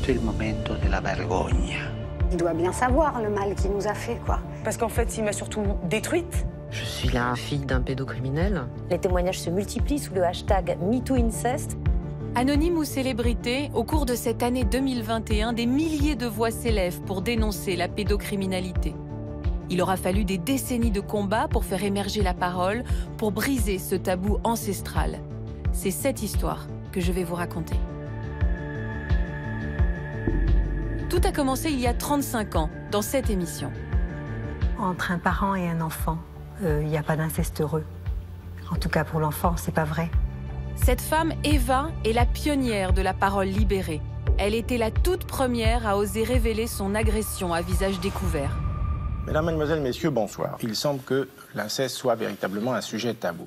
Questo è il momento della vergogna. Il doit bien savoir le mal qu'il nous a fait, quoi. Parce qu'en fait, il m'a surtout détruite. Je suis la fille d'un pédocriminel. Les témoignages se multiplient sous le hashtag MeTooInceste. Anonyme ou célébrité, au cours de cette année 2021, des milliers de voix s'élèvent pour dénoncer la pédocriminalité. Il aura fallu des décennies de combats pour faire émerger la parole, pour briser ce tabou ancestral. C'est cette histoire que je vais vous raconter. Tout a commencé il y a 35 ans, dans cette émission. Entre un parent et un enfant, il n'y a pas d'inceste heureux. En tout cas, pour l'enfant, c'est pas vrai. Cette femme, Eva, est la pionnière de la parole libérée. Elle était la toute première à oser révéler son agression à visage découvert. Mesdames, Mesdemoiselles, Messieurs, bonsoir. Il semble que l'inceste soit véritablement un sujet tabou.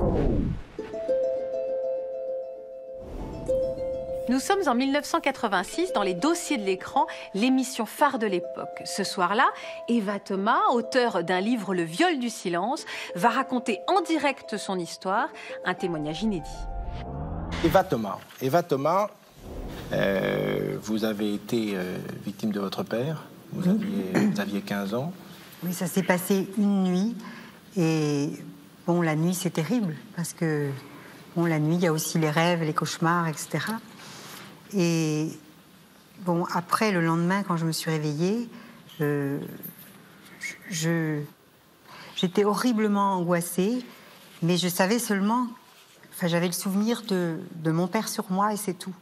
Nous sommes en 1986 dans les dossiers de l'écran, l'émission phare de l'époque. Ce soir-là, Eva Thomas, auteure d'un livre Le viol du silence, va raconter en direct son histoire, un témoignage inédit. Eva Thomas, vous avez été victime de votre père. Vous aviez 15 ans. Oui, ça s'est passé une nuit. Et bon, la nuit, c'est terrible. Parce que, bon, la nuit, il y a aussi les rêves, les cauchemars, etc. Et bon, après, le lendemain, quand je me suis réveillée, j'étais horriblement angoissée, mais je savais seulement, enfin, j'avais le souvenir de mon père sur moi et c'est tout.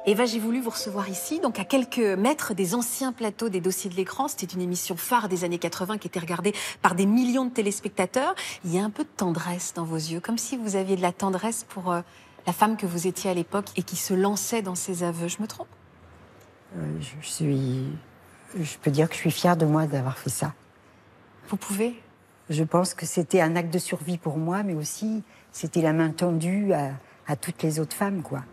Eva, j'ai voulu vous recevoir ici, donc à quelques mètres des anciens plateaux des dossiers de l'écran. C'était une émission phare des années 80 qui était regardée par des millions de téléspectateurs. Il y a un peu de tendresse dans vos yeux, comme si vous aviez de la tendresse pour la femme que vous étiez à l'époque et qui se lançait dans ses aveux. Je me trompe? Je peux dire que je suis fière de moi d'avoir fait ça. Vous pouvez? Je pense que c'était un acte de survie pour moi, mais aussi c'était la main tendue à toutes les autres femmes, quoi.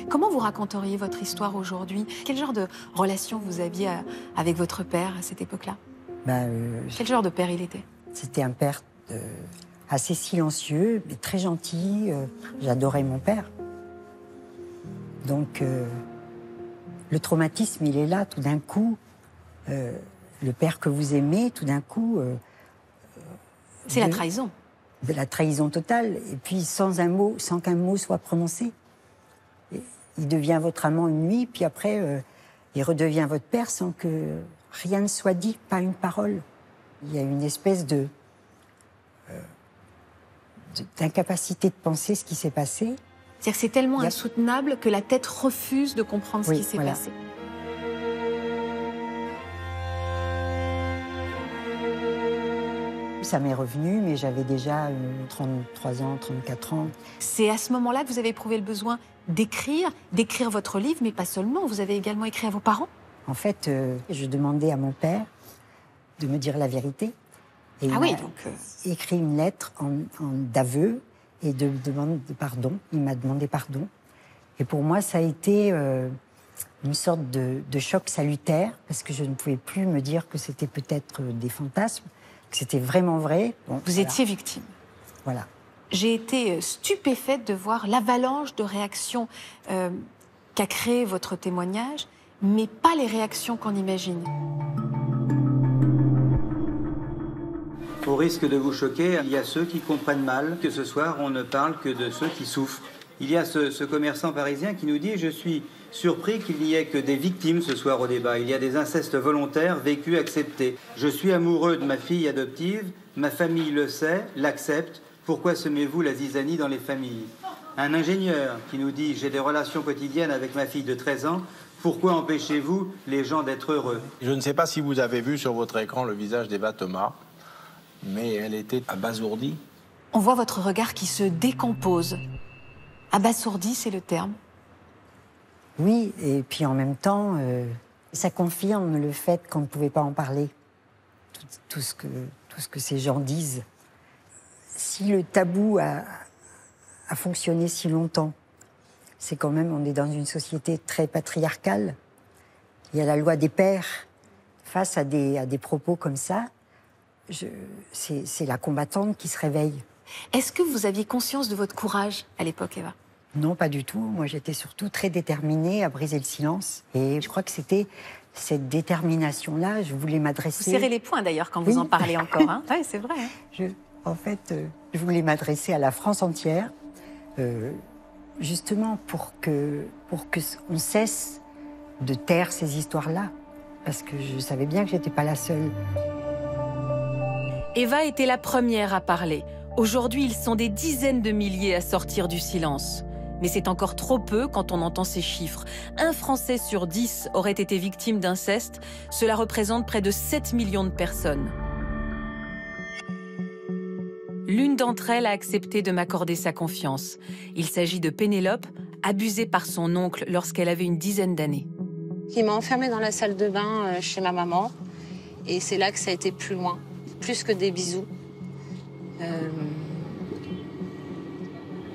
Comment vous raconteriez votre histoire aujourd'hui? Quel genre de relation vous aviez avec votre père à cette époque-là? Quel genre de père il était? C'était un père assez silencieux, mais très gentil. J'adorais mon père. Donc, le traumatisme, il est là, tout d'un coup. Le père que vous aimez, tout d'un coup... C'est la trahison. De la trahison totale. Et puis, sans qu'un mot soit prononcé. Il devient votre amant une nuit, puis après, il redevient votre père sans que rien ne soit dit, pas une parole. Il y a une espèce d'incapacité de penser ce qui s'est passé. C'est-à-dire que c'est tellement insoutenable que la tête refuse de comprendre ce qui s'est passé. Ça m'est revenu, mais j'avais déjà 33 ans, 34 ans. C'est à ce moment-là que vous avez éprouvé le besoin d'écrire votre livre, mais pas seulement. Vous avez également écrit à vos parents? En fait, je demandais à mon père de me dire la vérité. Et il m'a écrit une lettre d'aveu et de demande de pardon. Il m'a demandé pardon. Et pour moi, ça a été une sorte de choc salutaire, parce que je ne pouvais plus me dire que c'était peut-être des fantasmes, que c'était vraiment vrai. Bon, vous étiez victime. Voilà. J'ai été stupéfaite de voir l'avalanche de réactions qu'a créé votre témoignage, mais pas les réactions qu'on imagine. Au risque de vous choquer, il y a ceux qui comprennent mal que ce soir, on ne parle que de ceux qui souffrent. Il y a ce commerçant parisien qui nous dit « Je suis surpris qu'il n'y ait que des victimes ce soir au débat. Il y a des incestes volontaires, vécus, acceptés. Je suis amoureux de ma fille adoptive, ma famille le sait, l'accepte. Pourquoi semez-vous la zizanie dans les familles ?» Un ingénieur qui nous dit « J'ai des relations quotidiennes avec ma fille de 13 ans. Pourquoi empêchez-vous les gens d'être heureux ?» Je ne sais pas si vous avez vu sur votre écran le visage d'Eva Thomas, mais elle était abasourdie. On voit votre regard qui se décompose. Abasourdi, c'est le terme. Oui, et puis en même temps, ça confirme le fait qu'on ne pouvait pas en parler. Tout ce que ces gens disent. Si le tabou a fonctionné si longtemps, c'est quand même, on est dans une société très patriarcale. Il y a la loi des pères. Face à des propos comme ça, c'est la combattante qui se réveille. Est-ce que vous aviez conscience de votre courage à l'époque, Eva? Non, pas du tout. Moi, j'étais surtout très déterminée à briser le silence. Et je crois que c'était cette détermination-là, je voulais m'adresser... Vous serrez les poings d'ailleurs quand vous en parlez encore. Hein. Oui, c'est vrai. Hein. Je voulais m'adresser à la France entière, justement pour que on cesse de taire ces histoires-là. Parce que je savais bien que je n'étais pas la seule. Eva était la première à parler. Aujourd'hui, ils sont des dizaines de milliers à sortir du silence. Mais c'est encore trop peu quand on entend ces chiffres. 1 Français sur 10 aurait été victime d'inceste. Cela représente près de 7 millions de personnes. L'une d'entre elles a accepté de m'accorder sa confiance. Il s'agit de Pénélope, abusée par son oncle lorsqu'elle avait une dizaine d'années. Il m'a enfermée dans la salle de bain chez ma maman. Et c'est là que ça a été plus loin. Plus que des bisous.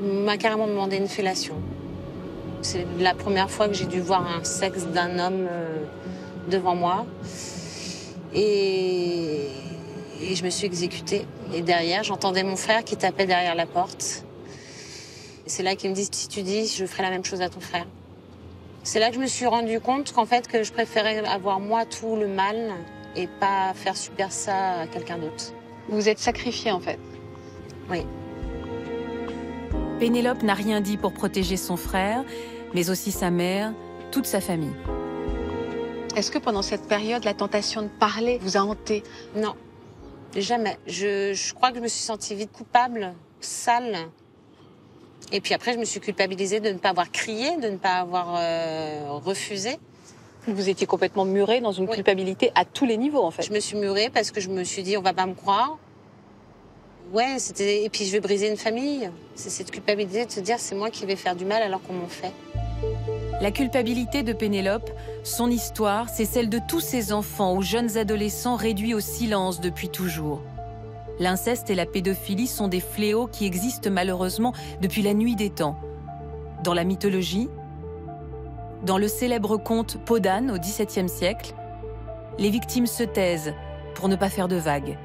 M'a carrément demandé une fellation. C'est la première fois que j'ai dû voir un sexe d'un homme devant moi. Et je me suis exécutée. Et derrière, j'entendais mon frère qui tapait derrière la porte. C'est là qu'il me dit, si tu dis, je ferai la même chose à ton frère. C'est là que je me suis rendu compte qu'en fait, que je préférais avoir moi tout le mal et pas faire subir ça à quelqu'un d'autre. Vous vous êtes sacrifiée en fait? Oui. Pénélope n'a rien dit pour protéger son frère, mais aussi sa mère, toute sa famille. Est-ce que pendant cette période, la tentation de parler vous a hantée? Non, jamais. Je crois que je me suis sentie vite coupable, sale. Et puis après, je me suis culpabilisée de ne pas avoir crié, de ne pas avoir refusé. Vous étiez complètement murée dans une culpabilité à tous les niveaux, en fait. Je me suis murée parce que je me suis dit, on va pas me croire. Ouais, et puis je vais briser une famille. C'est cette culpabilité de se dire, c'est moi qui vais faire du mal alors qu'on m'en fait. La culpabilité de Pénélope, son histoire, c'est celle de tous ces enfants ou jeunes adolescents réduits au silence depuis toujours. L'inceste et la pédophilie sont des fléaux qui existent malheureusement depuis la nuit des temps. Dans la mythologie, dans le célèbre conte Peau d'âne au XVIIe siècle, les victimes se taisent pour ne pas faire de vagues.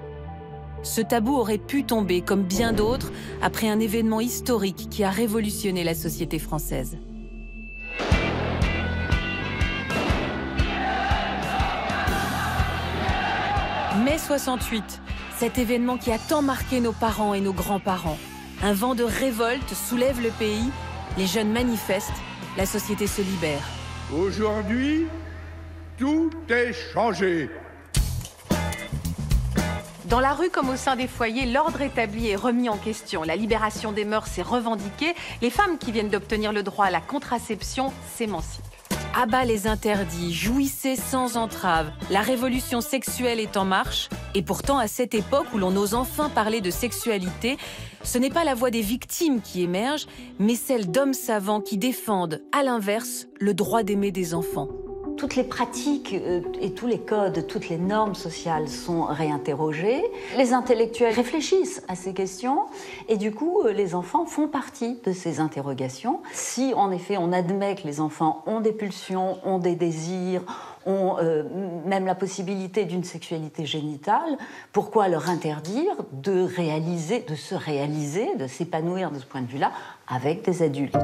Ce tabou aurait pu tomber, comme bien d'autres, après un événement historique qui a révolutionné la société française. Mai 68, cet événement qui a tant marqué nos parents et nos grands-parents. Un vent de révolte soulève le pays, les jeunes manifestent, la société se libère. Aujourd'hui, tout est changé. Dans la rue comme au sein des foyers, l'ordre établi est remis en question. La libération des mœurs est revendiquée. Les femmes qui viennent d'obtenir le droit à la contraception s'émancipent. À bas les interdits, jouissez sans entrave. La révolution sexuelle est en marche. Et pourtant, à cette époque où l'on ose enfin parler de sexualité, ce n'est pas la voix des victimes qui émerge, mais celle d'hommes savants qui défendent, à l'inverse, le droit d'aimer des enfants. Toutes les pratiques et tous les codes, toutes les normes sociales sont réinterrogées. Les intellectuels réfléchissent à ces questions et du coup, les enfants font partie de ces interrogations. Si en effet on admet que les enfants ont des pulsions, ont des désirs, ont même la possibilité d'une sexualité génitale, pourquoi leur interdire de réaliser, de se réaliser, de s'épanouir de ce point de vue-là avec des adultes ?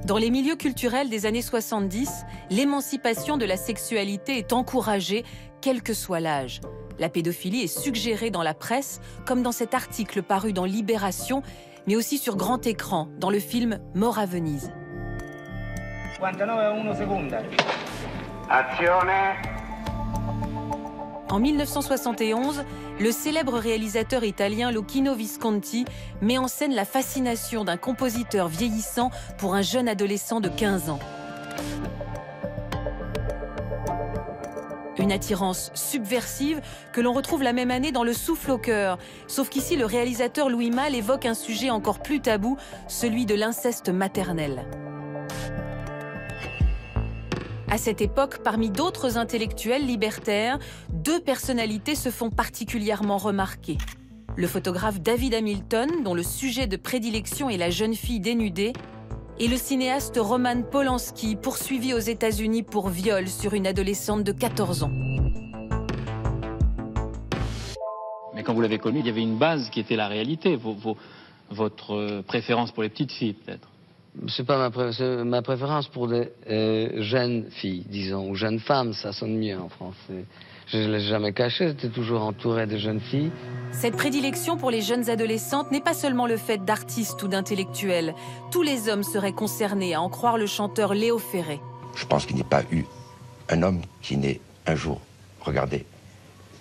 Dans les milieux culturels des années 70, l'émancipation de la sexualité est encouragée, quel que soit l'âge. La pédophilie est suggérée dans la presse, comme dans cet article paru dans Libération, mais aussi sur grand écran, dans le film Mort à Venise. 59 secondes. Azione. En 1971, le célèbre réalisateur italien Luchino Visconti met en scène la fascination d'un compositeur vieillissant pour un jeune adolescent de 15 ans. Une attirance subversive que l'on retrouve la même année dans Le Souffle au cœur. Sauf qu'ici, le réalisateur Louis Malle évoque un sujet encore plus tabou, celui de l'inceste maternel. À cette époque, parmi d'autres intellectuels libertaires, 2 personnalités se font particulièrement remarquer. Le photographe David Hamilton, dont le sujet de prédilection est la jeune fille dénudée, et le cinéaste Roman Polanski, poursuivi aux États-Unis pour viol sur une adolescente de 14 ans. quand vous l'avez connu, il y avait une base qui était la réalité, votre préférence pour les petites filles, peut-être. C'est pas ma préférence pour des jeunes filles, disons, ou jeunes femmes, ça sonne mieux en français. Je ne l'ai jamais caché, j'étais toujours entouré de jeunes filles. Cette prédilection pour les jeunes adolescentes n'est pas seulement le fait d'artistes ou d'intellectuels. Tous les hommes seraient concernés, à en croire le chanteur Léo Ferré. Je pense qu'il n'y a pas eu un homme qui n'ait un jour regardé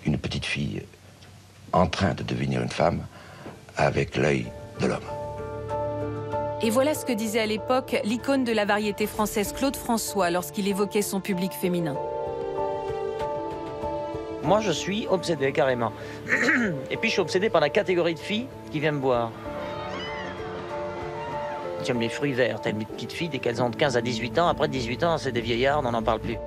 une petite fille en train de devenir une femme avec l'œil de l'homme. Et voilà ce que disait à l'époque l'icône de la variété française Claude François lorsqu'il évoquait son public féminin. Moi, je suis obsédé, carrément. Et puis, je suis obsédé par la catégorie de filles qui viennent me voir. J'aime les fruits verts, telles les petites filles, dès qu'elles ont de 15 à 18 ans. Après 18 ans, c'est des vieillards, on n'en parle plus.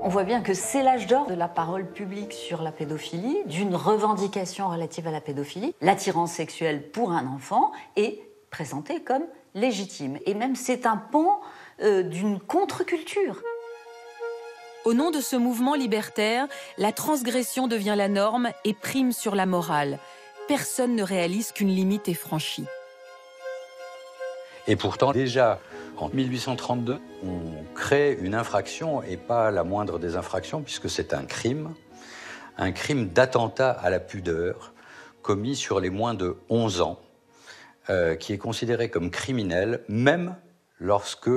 On voit bien que c'est l'âge d'or de la parole publique sur la pédophilie, d'une revendication relative à la pédophilie. L'attirance sexuelle pour un enfant est présentée comme légitime. Et même, c'est un pan d'une contre-culture. Au nom de ce mouvement libertaire, la transgression devient la norme et prime sur la morale. Personne ne réalise qu'une limite est franchie. Et pourtant, déjà, en 1832, on crée une infraction, et pas la moindre des infractions, puisque c'est un crime d'attentat à la pudeur, commis sur les moins de 11 ans, qui est considéré comme criminel, même lorsque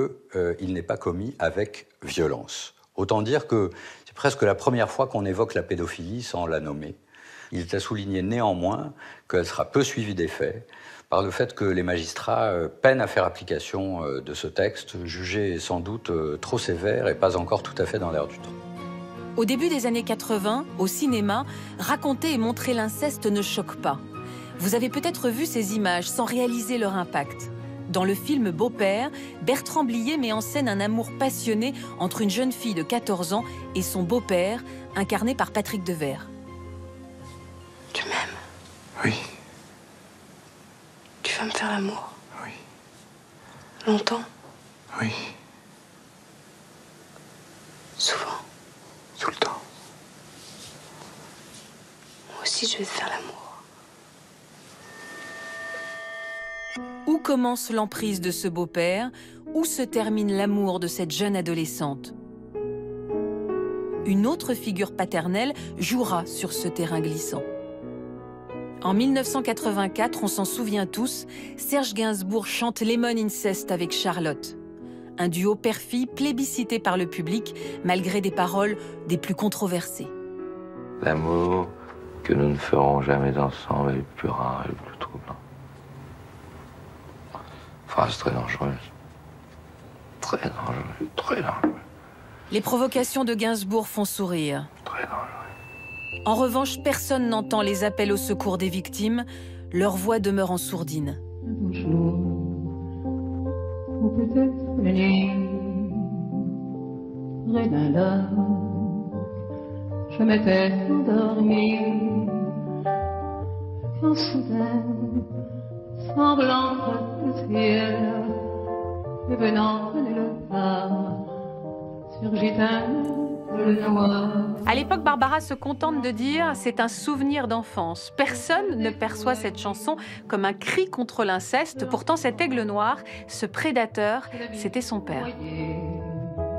il n'est pas commis avec violence. Autant dire que c'est presque la première fois qu'on évoque la pédophilie sans la nommer. Il est à souligner néanmoins qu'elle sera peu suivie des faits par le fait que les magistrats peinent à faire application de ce texte, jugé sans doute trop sévère et pas encore tout à fait dans l'air du temps. Au début des années 80, au cinéma, raconter et montrer l'inceste ne choque pas. Vous avez peut-être vu ces images sans réaliser leur impact. Dans le film Beau-père, Bertrand Blier met en scène un amour passionné entre une jeune fille de 14 ans et son beau-père, incarné par Patrick Devers. Tu m'aimes? Oui. Tu vas me faire l'amour? Oui. Longtemps? Oui. Souvent? Tout le temps. Moi aussi, je vais te faire l'amour. Où commence l'emprise de ce beau-père? Où se termine l'amour de cette jeune adolescente? Une autre figure paternelle jouera sur ce terrain glissant. En 1984, on s'en souvient tous, Serge Gainsbourg chante Lemon Incest avec Charlotte. Un duo père-fille plébiscité par le public, malgré des paroles des plus controversées. L'amour que nous ne ferons jamais ensemble est le plus rare et le plus troublant. Phrase très dangereuse. Très dangereuse, très dangereuse. Les provocations de Gainsbourg font sourire. Très dangereux. En revanche, personne n'entend les appels au secours des victimes. Leur voix demeure en sourdine. Ou peut-être la nuit, près d'un lac, je m'étais endormi, quand soudain, semblant de ciel, et venant le pas, surgit un bleu noir. À l'époque, Barbara se contente de dire « c'est un souvenir d'enfance ». Personne ne perçoit cette chanson comme un cri contre l'inceste. Pourtant, cet aigle noir, ce prédateur, c'était son père.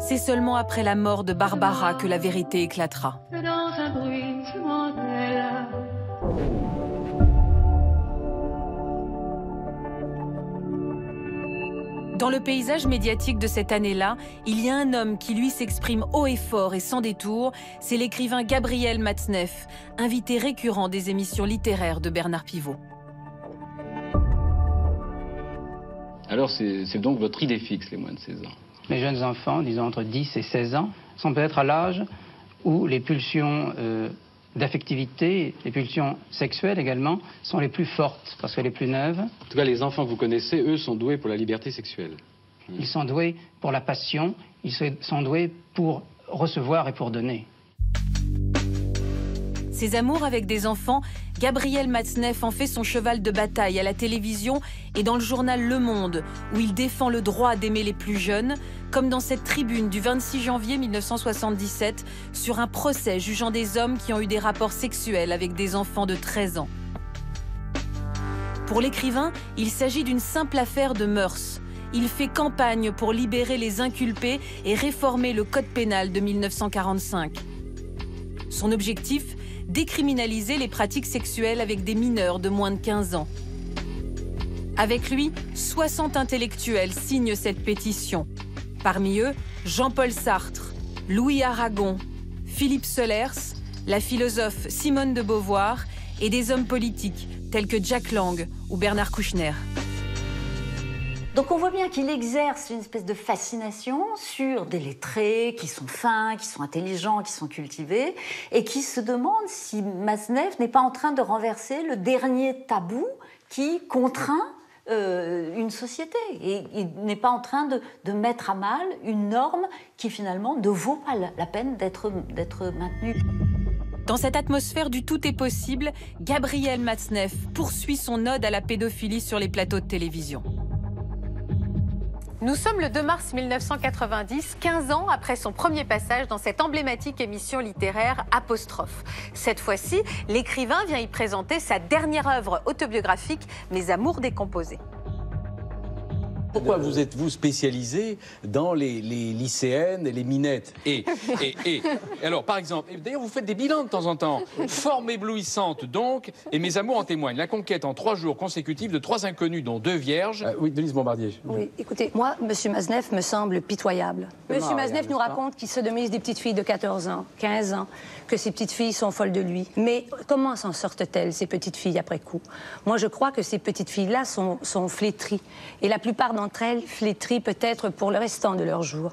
C'est seulement après la mort de Barbara que la vérité éclatera. Dans un bruissement d'aile. Dans le paysage médiatique de cette année-là, il y a un homme qui, lui, s'exprime haut et fort et sans détour. C'est l'écrivain Gabriel Matzneff, invité récurrent des émissions littéraires de Bernard Pivot. Alors, c'est donc votre idée fixe, les moins de 16 ans? Les jeunes enfants, disons entre 10 et 16 ans, sont peut-être à l'âge où les pulsions d'affectivité, les pulsions sexuelles également, sont les plus fortes, parce qu'elles sont les plus neuves. En tout cas, les enfants que vous connaissez, eux, sont doués pour la liberté sexuelle. Ils sont doués pour la passion, ils sont doués pour recevoir et pour donner. Ses amours avec des enfants, Gabriel Matzneff en fait son cheval de bataille à la télévision et dans le journal Le Monde, où il défend le droit d'aimer les plus jeunes, comme dans cette tribune du 26 janvier 1977 sur un procès jugeant des hommes qui ont eu des rapports sexuels avec des enfants de 13 ans. Pour l'écrivain, il s'agit d'une simple affaire de mœurs. Il fait campagne pour libérer les inculpés et réformer le code pénal de 1945. Son objectif, décriminaliser les pratiques sexuelles avec des mineurs de moins de 15 ans. Avec lui, 60 intellectuels signent cette pétition. Parmi eux, Jean-Paul Sartre, Louis Aragon, Philippe Solers, la philosophe Simone de Beauvoir et des hommes politiques tels que Jack Lang ou Bernard Kouchner. Donc on voit bien qu'il exerce une espèce de fascination sur des lettrés qui sont fins, qui sont intelligents, qui sont cultivés, et qui se demande si Matzneff n'est pas en train de renverser le dernier tabou qui contraint une société. Et il n'est pas en train de mettre à mal une norme qui finalement ne vaut pas la peine d'être maintenue. Dans cette atmosphère du tout est possible, Gabriel Matzneff poursuit son ode à la pédophilie sur les plateaux de télévision. Nous sommes le 2 mars 1990, 15 ans après son premier passage dans cette emblématique émission littéraire Apostrophe. Cette fois-ci, l'écrivain vient y présenter sa dernière œuvre autobiographique, Mes amours décomposés. Pourquoi vous êtes-vous spécialisé dans les lycéennes et les minettes et alors, par exemple, d'ailleurs, vous faites des bilans de temps en temps. Forme éblouissante, donc, et Mes amours en témoignent. La conquête en 3 jours consécutifs de 3 inconnus, dont 2 vierges. Oui, Denise Bombardier. Oui, écoutez, moi, M. Matzneff me semble pitoyable. M. Matzneff nous raconte qu'il sodomise des petites filles de 14 ans, 15 ans, que ces petites filles sont folles de lui. Mais comment s'en sortent-elles, ces petites filles, après coup? Moi, je crois que ces petites filles-là sont flétries. Et la plupart d'entre elles flétries peut-être pour le restant de leur jour.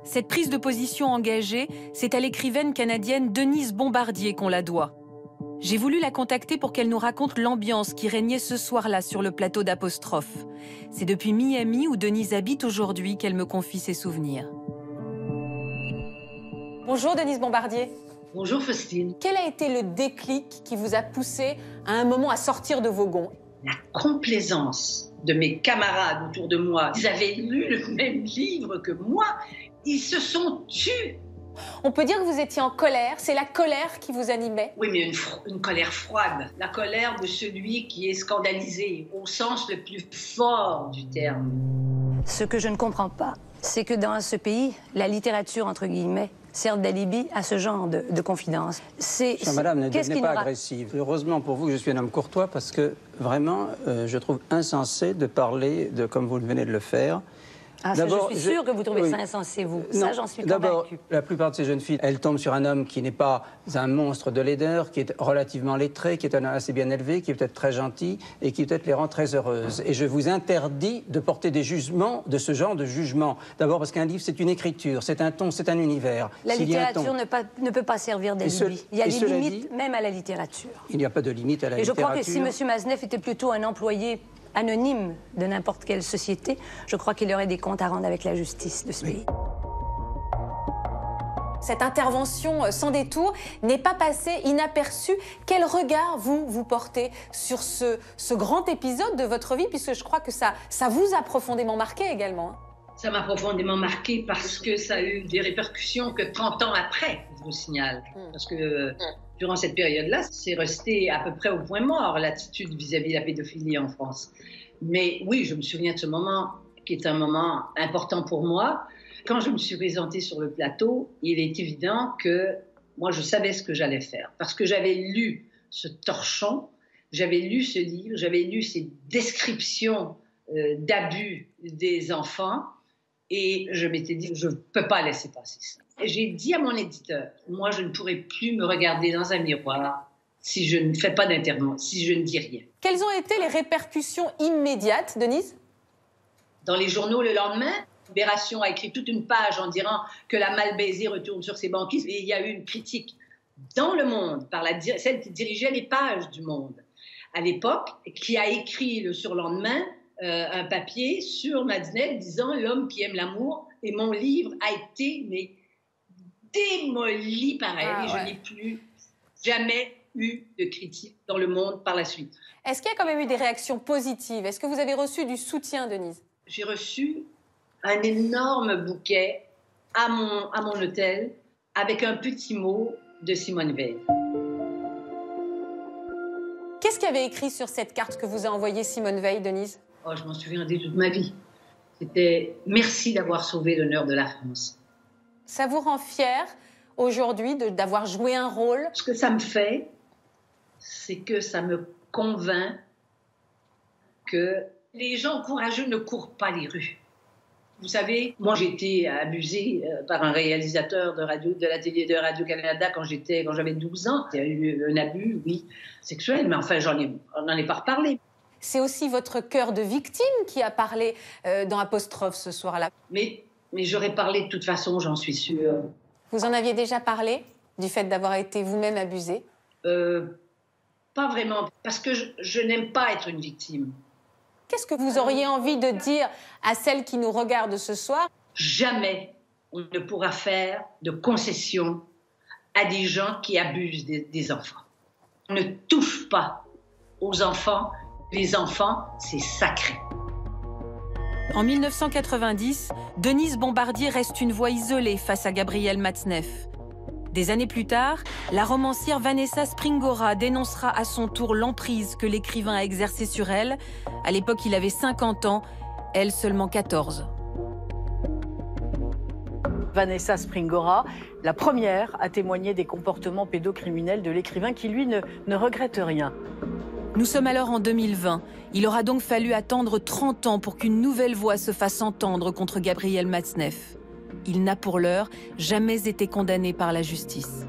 Cette prise de position engagée, c'est à l'écrivaine canadienne Denise Bombardier qu'on la doit. J'ai voulu la contacter pour qu'elle nous raconte l'ambiance qui régnait ce soir-là sur le plateau d'Apostrophe. C'est depuis Miami, où Denise habite aujourd'hui, qu'elle me confie ses souvenirs. Bonjour Denise Bombardier. Bonjour Faustine. Quel a été le déclic qui vous a poussé à un moment à sortir de vos gonds? La complaisance de mes camarades autour de moi. Ils avaient lu le même livre que moi. Ils se sont tus. On peut dire que vous étiez en colère. C'est la colère qui vous animait? Oui, mais une colère froide. La colère de celui qui est scandalisé, au sens le plus fort du terme. Ce que je ne comprends pas, c'est que dans ce pays, la littérature, entre guillemets, sert d'alibi à ce genre de confidence. Madame, ne devenez pas agressive. Heureusement pour vous que je suis un homme courtois, parce que vraiment, je trouve insensé de parler comme vous venez de le faire. Ah, ça, je suis sûre que vous trouvez ça insensé, vous. Ça, j'en suis convaincue. D'abord, la plupart de ces jeunes filles, elles tombent sur un homme qui n'est pas un monstre de laideur, qui est relativement lettré, qui est assez bien élevé, qui est peut-être très gentil et qui peut-être les rend très heureuses. Et je vous interdis de porter des jugements, de ce genre de jugement. D'abord parce qu'un livre, c'est une écriture, c'est un ton, c'est un univers. La littérature ne peut pas servir d'alibi. Il y a des limites même à la littérature. Il n'y a pas de limite à la littérature. Et je crois que si M. Matzneff était plutôt un employé anonyme de n'importe quelle société, je crois qu'il aurait des comptes à rendre avec la justice de ce pays. Cette intervention sans détour n'est pas passée inaperçue. Quel regard vous portez sur ce grand épisode de votre vie, puisque je crois que ça vous a profondément marqué également? Ça m'a profondément marqué parce que ça a eu des répercussions que 30 ans après, je vous signale. Parce que durant cette période-là, c'est resté à peu près au point mort, l'attitude vis-à-vis de la pédophilie en France. Mais oui, je me souviens de ce moment qui est un moment important pour moi. Quand je me suis présentée sur le plateau, il est évident que moi, je savais ce que j'allais faire. Parce que j'avais lu ce torchon, j'avais lu ce livre, j'avais lu ces descriptions d'abus des enfants, et je m'étais dit, je ne peux pas laisser passer ça. Et j'ai dit à mon éditeur, moi, je ne pourrai plus me regarder dans un miroir si je ne fais pas d'intervention, si je ne dis rien. Quelles ont été les répercussions immédiates, Denise? Dans les journaux le lendemain, Libération a écrit toute une page en disant que la mal baisée retourne sur ses banquises. Et il y a eu une critique dans Le Monde, par celle qui dirigeait les pages du Monde à l'époque, qui a écrit le surlendemain un papier sur Matzneff disant « L'homme qui aime l'amour ». Et mon livre a été démoli par elle, et je n'ai plus jamais eu de critiques dans le monde par la suite. Est-ce qu'il y a quand même eu des réactions positives? Est-ce que vous avez reçu du soutien, Denise? J'ai reçu un énorme bouquet à mon hôtel avec un petit mot de Simone Veil. Qu'est-ce qu'il y avait écrit sur cette carte que vous a envoyée Simone Veil, Denise? Oh, je m'en souviendrai toute ma vie. C'était « Merci d'avoir sauvé l'honneur de la France ». Ça vous rend fière aujourd'hui d'avoir joué un rôle? Ce que ça me fait, c'est que ça me convainc que les gens courageux ne courent pas les rues. Vous savez, moi j'ai été abusée par un réalisateur de la télé de Radio-Canada quand j'avais 12 ans. Il y a eu un abus, oui, sexuel, mais enfin on n'en est pas reparlé. C'est aussi votre cœur de victime qui a parlé dans Apostrophe ce soir-là. Mais j'aurais parlé de toute façon, j'en suis sûre. Vous en aviez déjà parlé, du fait d'avoir été vous-même abusée? Pas vraiment, parce que je n'aime pas être une victime. Qu'est-ce que vous auriez envie de dire à celles qui nous regardent ce soir? Jamais on ne pourra faire de concessions à des gens qui abusent des enfants. On ne touche pas aux enfants. Les enfants, c'est sacré. En 1990, Denise Bombardier reste une voix isolée face à Gabriel Matzneff. Des années plus tard, la romancière Vanessa Springora dénoncera à son tour l'emprise que l'écrivain a exercée sur elle. À l'époque, il avait 50 ans, elle seulement 14. Vanessa Springora, la première à témoigner des comportements pédocriminels de l'écrivain qui, lui, ne regrette rien. Nous sommes alors en 2020. Il aura donc fallu attendre 30 ans pour qu'une nouvelle voix se fasse entendre contre Gabriel Matzneff. Il n'a pour l'heure jamais été condamné par la justice.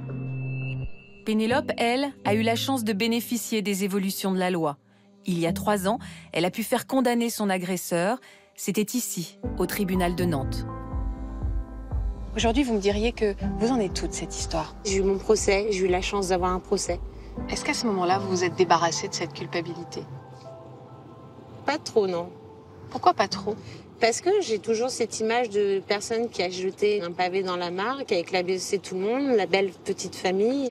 Pénélope, elle, a eu la chance de bénéficier des évolutions de la loi. Il y a 3 ans, elle a pu faire condamner son agresseur. C'était ici, au tribunal de Nantes. Aujourd'hui, vous me diriez que vous en êtes toute cette histoire. J'ai eu mon procès, j'ai eu la chance d'avoir un procès. Est-ce qu'à ce moment-là, vous vous êtes débarrassée de cette culpabilité? Pas trop, non. Pourquoi pas trop? Parce que j'ai toujours cette image de personne qui a jeté un pavé dans la mare, qui a éclaboussé tout le monde, la belle petite famille.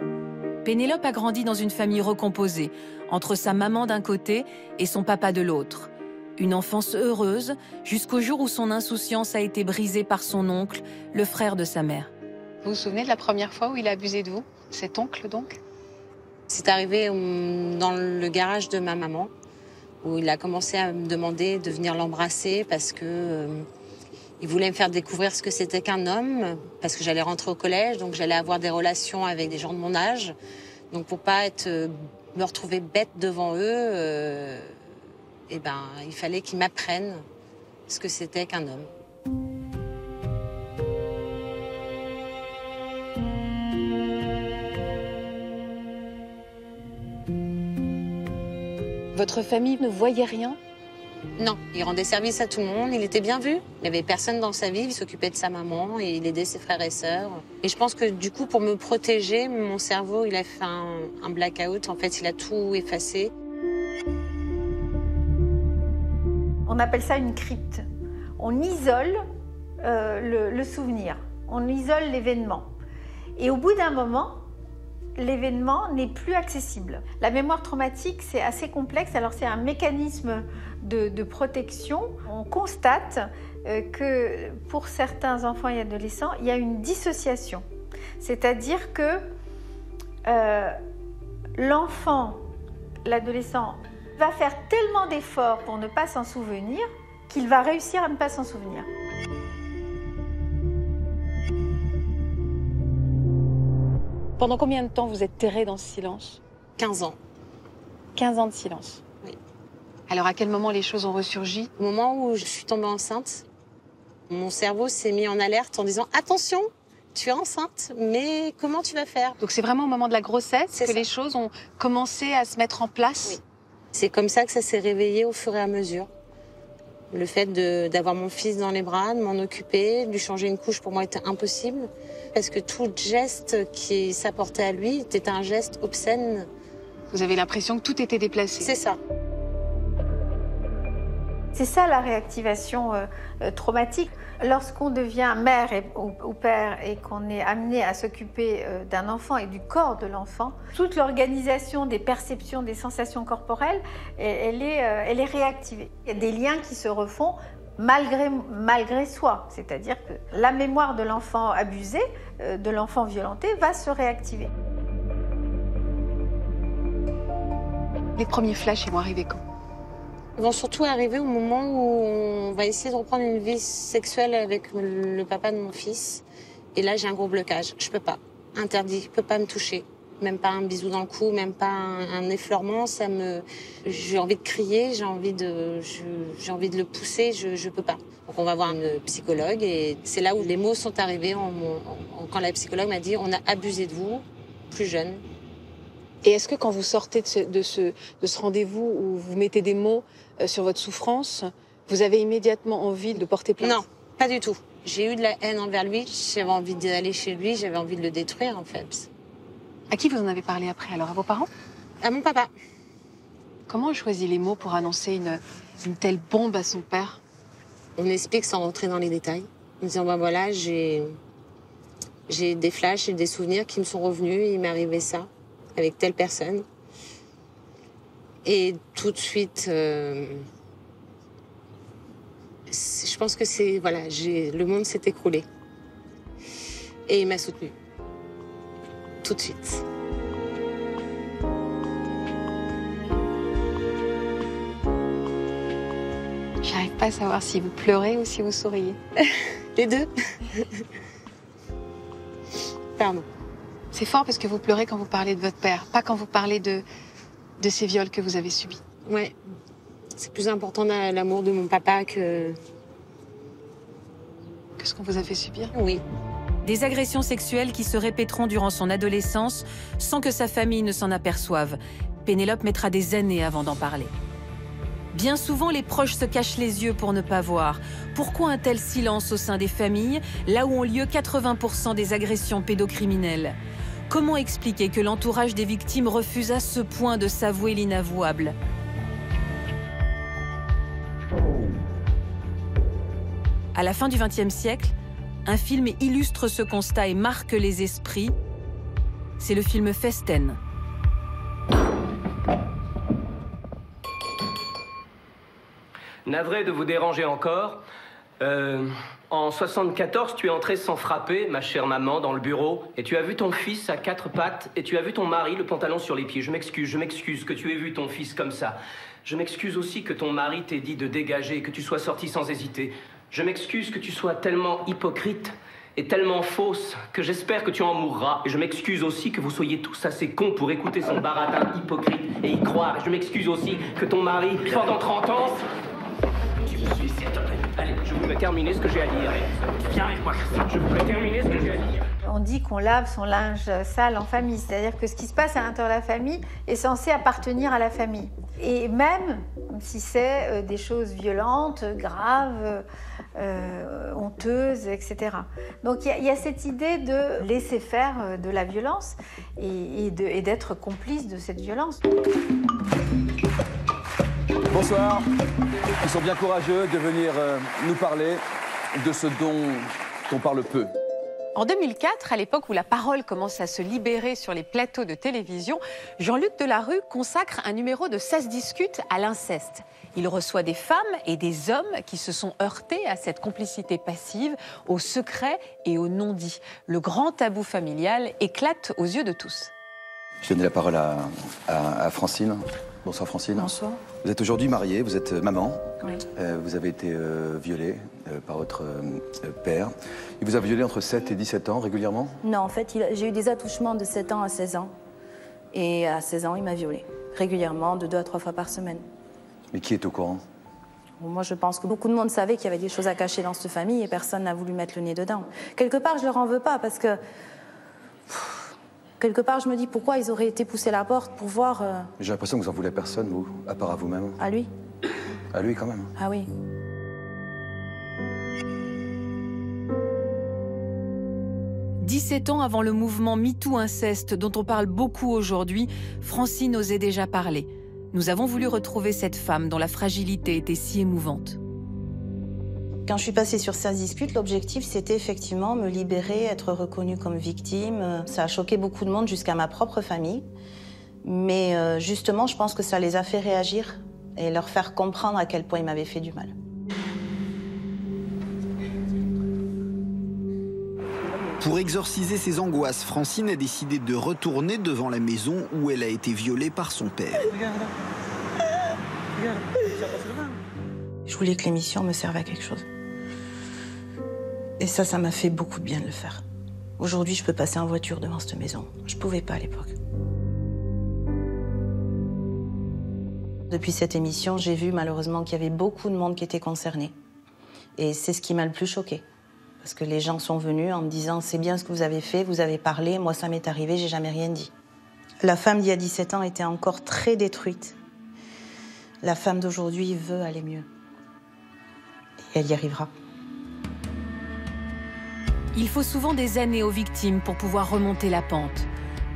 Pénélope a grandi dans une famille recomposée, entre sa maman d'un côté et son papa de l'autre. Une enfance heureuse, jusqu'au jour où son insouciance a été brisée par son oncle, le frère de sa mère. Vous vous souvenez de la première fois où il a abusé de vous? Cet oncle, donc? C'est arrivé dans le garage de ma maman, où il a commencé à me demander de venir l'embrasser parce que il voulait me faire découvrir ce que c'était qu'un homme, parce que j'allais rentrer au collège, donc j'allais avoir des relations avec des gens de mon âge. Donc pour pas me retrouver bête devant eux, il fallait qu'ils m'apprennent ce que c'était qu'un homme. Votre famille ne voyait rien? Non, il rendait service à tout le monde, il était bien vu. Il n'y avait personne dans sa vie, il s'occupait de sa maman et il aidait ses frères et sœurs. Et je pense que du coup, pour me protéger, mon cerveau, il a fait un blackout. En fait, il a tout effacé. On appelle ça une crypte. On isole le souvenir, on isole l'événement. Et au bout d'un moment, l'événement n'est plus accessible. La mémoire traumatique, c'est assez complexe. Alors, c'est un mécanisme de protection. On constate que pour certains enfants et adolescents, il y a une dissociation. C'est-à-dire que l'enfant, l'adolescent, va faire tellement d'efforts pour ne pas s'en souvenir qu'il va réussir à ne pas s'en souvenir. Pendant combien de temps vous êtes terrée dans ce silence? 15 ans. 15 ans de silence? Oui. Alors à quel moment les choses ont ressurgi? Au moment où je suis tombée enceinte, mon cerveau s'est mis en alerte en disant « Attention, tu es enceinte, mais comment tu vas faire ?» Donc c'est vraiment au moment de la grossesse que les choses ont commencé à se mettre en place? Oui. C'est comme ça que ça s'est réveillé au fur et à mesure. Le fait d'avoir mon fils dans les bras, de m'en occuper, de lui changer une couche pour moi était impossible. Parce que tout geste qui s'apportait à lui était un geste obscène. Vous avez l'impression que tout était déplacé? C'est ça. C'est ça la réactivation traumatique. Lorsqu'on devient mère ou père et qu'on est amené à s'occuper d'un enfant et du corps de l'enfant, toute l'organisation des perceptions, des sensations corporelles, elle est réactivée. Il y a des liens qui se refont malgré soi. C'est-à-dire que la mémoire de l'enfant abusé, de l'enfant violenté, va se réactiver. Les premiers flashs, ils vont arriver quand? Ils vont surtout arriver au moment où on va essayer de reprendre une vie sexuelle avec le papa de mon fils. Et là, j'ai un gros blocage. Je peux pas. Interdit. Je peux pas me toucher. Même pas un bisou dans le cou, même pas un effleurement. J'ai envie de crier, j'ai envie de le pousser. Je peux pas. Donc on va voir une psychologue et c'est là où les mots sont arrivés quand la psychologue m'a dit on a abusé de vous, plus jeune. Et est-ce que quand vous sortez de ce rendez-vous où vous mettez des mots sur votre souffrance, vous avez immédiatement envie de porter plainte? Non, pas du tout. J'ai eu de la haine envers lui, j'avais envie d'aller chez lui, j'avais envie de le détruire en fait. À qui vous en avez parlé après alors? À vos parents? À mon papa. Comment on choisit les mots pour annoncer une telle bombe à son père? On explique sans rentrer dans les détails. En disant bah voilà, j'ai des flashs et des souvenirs qui me sont revenus, il m'est arrivé ça avec telle personne. Et tout de suite, je pense que c'est, voilà, le monde s'est écroulé. Et il m'a soutenue. Tout de suite. J'arrive pas à savoir si vous pleurez ou si vous souriez. Les deux. Pardon. C'est fort parce que vous pleurez quand vous parlez de votre père, pas quand vous parlez de ces viols que vous avez subis. Ouais. C'est plus important l'amour de mon papa que ce qu'on vous a fait subir. Oui. Des agressions sexuelles qui se répéteront durant son adolescence sans que sa famille ne s'en aperçoive. Pénélope mettra des années avant d'en parler. Bien souvent, les proches se cachent les yeux pour ne pas voir. Pourquoi un tel silence au sein des familles, là où ont lieu 80% des agressions pédocriminelles? Comment expliquer que l'entourage des victimes refuse à ce point de s'avouer l'inavouable? À la fin du XXe siècle, un film illustre ce constat et marque les esprits. C'est le film Festen. Navré de vous déranger encore. En 74, tu es entrée sans frapper, ma chère maman, dans le bureau, et tu as vu ton fils à quatre pattes, et tu as vu ton mari, le pantalon sur les pieds. Je m'excuse que tu aies vu ton fils comme ça. Je m'excuse aussi que ton mari t'ait dit de dégager et que tu sois sortie sans hésiter. Je m'excuse que tu sois tellement hypocrite et tellement fausse que j'espère que tu en mourras. Et je m'excuse aussi que vous soyez tous assez cons pour écouter son baratin hypocrite et y croire. Et je m'excuse aussi que ton mari, pendant 30 ans... Allez, je voudrais terminer ce que j'ai à dire. Viens avec moi, je voudrais terminer ce que j'ai à dire. On dit qu'on lave son linge sale en famille, c'est-à-dire que ce qui se passe à l'intérieur de la famille est censé appartenir à la famille. Et même si c'est des choses violentes, graves, honteuses, etc. Donc il y a cette idée de laisser faire de la violence et d'être complice de cette violence. Bonsoir. Ils sont bien courageux de venir nous parler de ce dont on parle peu. En 2004, à l'époque où la parole commence à se libérer sur les plateaux de télévision, Jean-Luc Delarue consacre un numéro de Ça se discute à l'inceste. Il reçoit des femmes et des hommes qui se sont heurtés à cette complicité passive, au secret et au non-dit. Le grand tabou familial éclate aux yeux de tous. Je donne la parole à Francine. Bonsoir Francine. Bonsoir. Vous êtes aujourd'hui mariée, vous êtes maman. Oui. Vous avez été violée par votre père. Il vous a violée entre 7 et 17 ans régulièrement? Non, en fait, j'ai eu des attouchements de 7 ans à 16 ans. Et à 16 ans, il m'a violée. Régulièrement, de 2 à 3 fois par semaine. Mais qui est au courant? Moi, je pense que beaucoup de monde savait qu'il y avait des choses à cacher dans cette famille et personne n'a voulu mettre le nez dedans. Quelque part, je leur en veux pas parce que... Quelque part, je me dis pourquoi ils auraient été poussés à la porte pour voir... J'ai l'impression que vous en voulez à personne, vous, à part à vous-même. À lui. À lui, quand même. Ah oui. « 17 ans avant le mouvement MeToo Inceste dont on parle beaucoup aujourd'hui, Francine osait déjà parler. Nous avons voulu retrouver cette femme dont la fragilité était si émouvante. Quand je suis passée sur Ça se discute, l'objectif c'était effectivement me libérer, être reconnue comme victime. Ça a choqué beaucoup de monde jusqu'à ma propre famille. Mais justement, je pense que ça les a fait réagir et leur faire comprendre à quel point ils m'avaient fait du mal. Pour exorciser ses angoisses, Francine a décidé de retourner devant la maison où elle a été violée par son père. Je voulais que l'émission me serve à quelque chose. Et ça m'a fait beaucoup de bien de le faire. Aujourd'hui, je peux passer en voiture devant cette maison. Je pouvais pas à l'époque. Depuis cette émission, j'ai vu malheureusement qu'il y avait beaucoup de monde qui était concerné. Et c'est ce qui m'a le plus choquée. Parce que les gens sont venus en me disant « c'est bien ce que vous avez fait, vous avez parlé, moi ça m'est arrivé, j'ai jamais rien dit ». La femme d'il y a 17 ans était encore très détruite. La femme d'aujourd'hui veut aller mieux. Et elle y arrivera. Il faut souvent des années aux victimes pour pouvoir remonter la pente.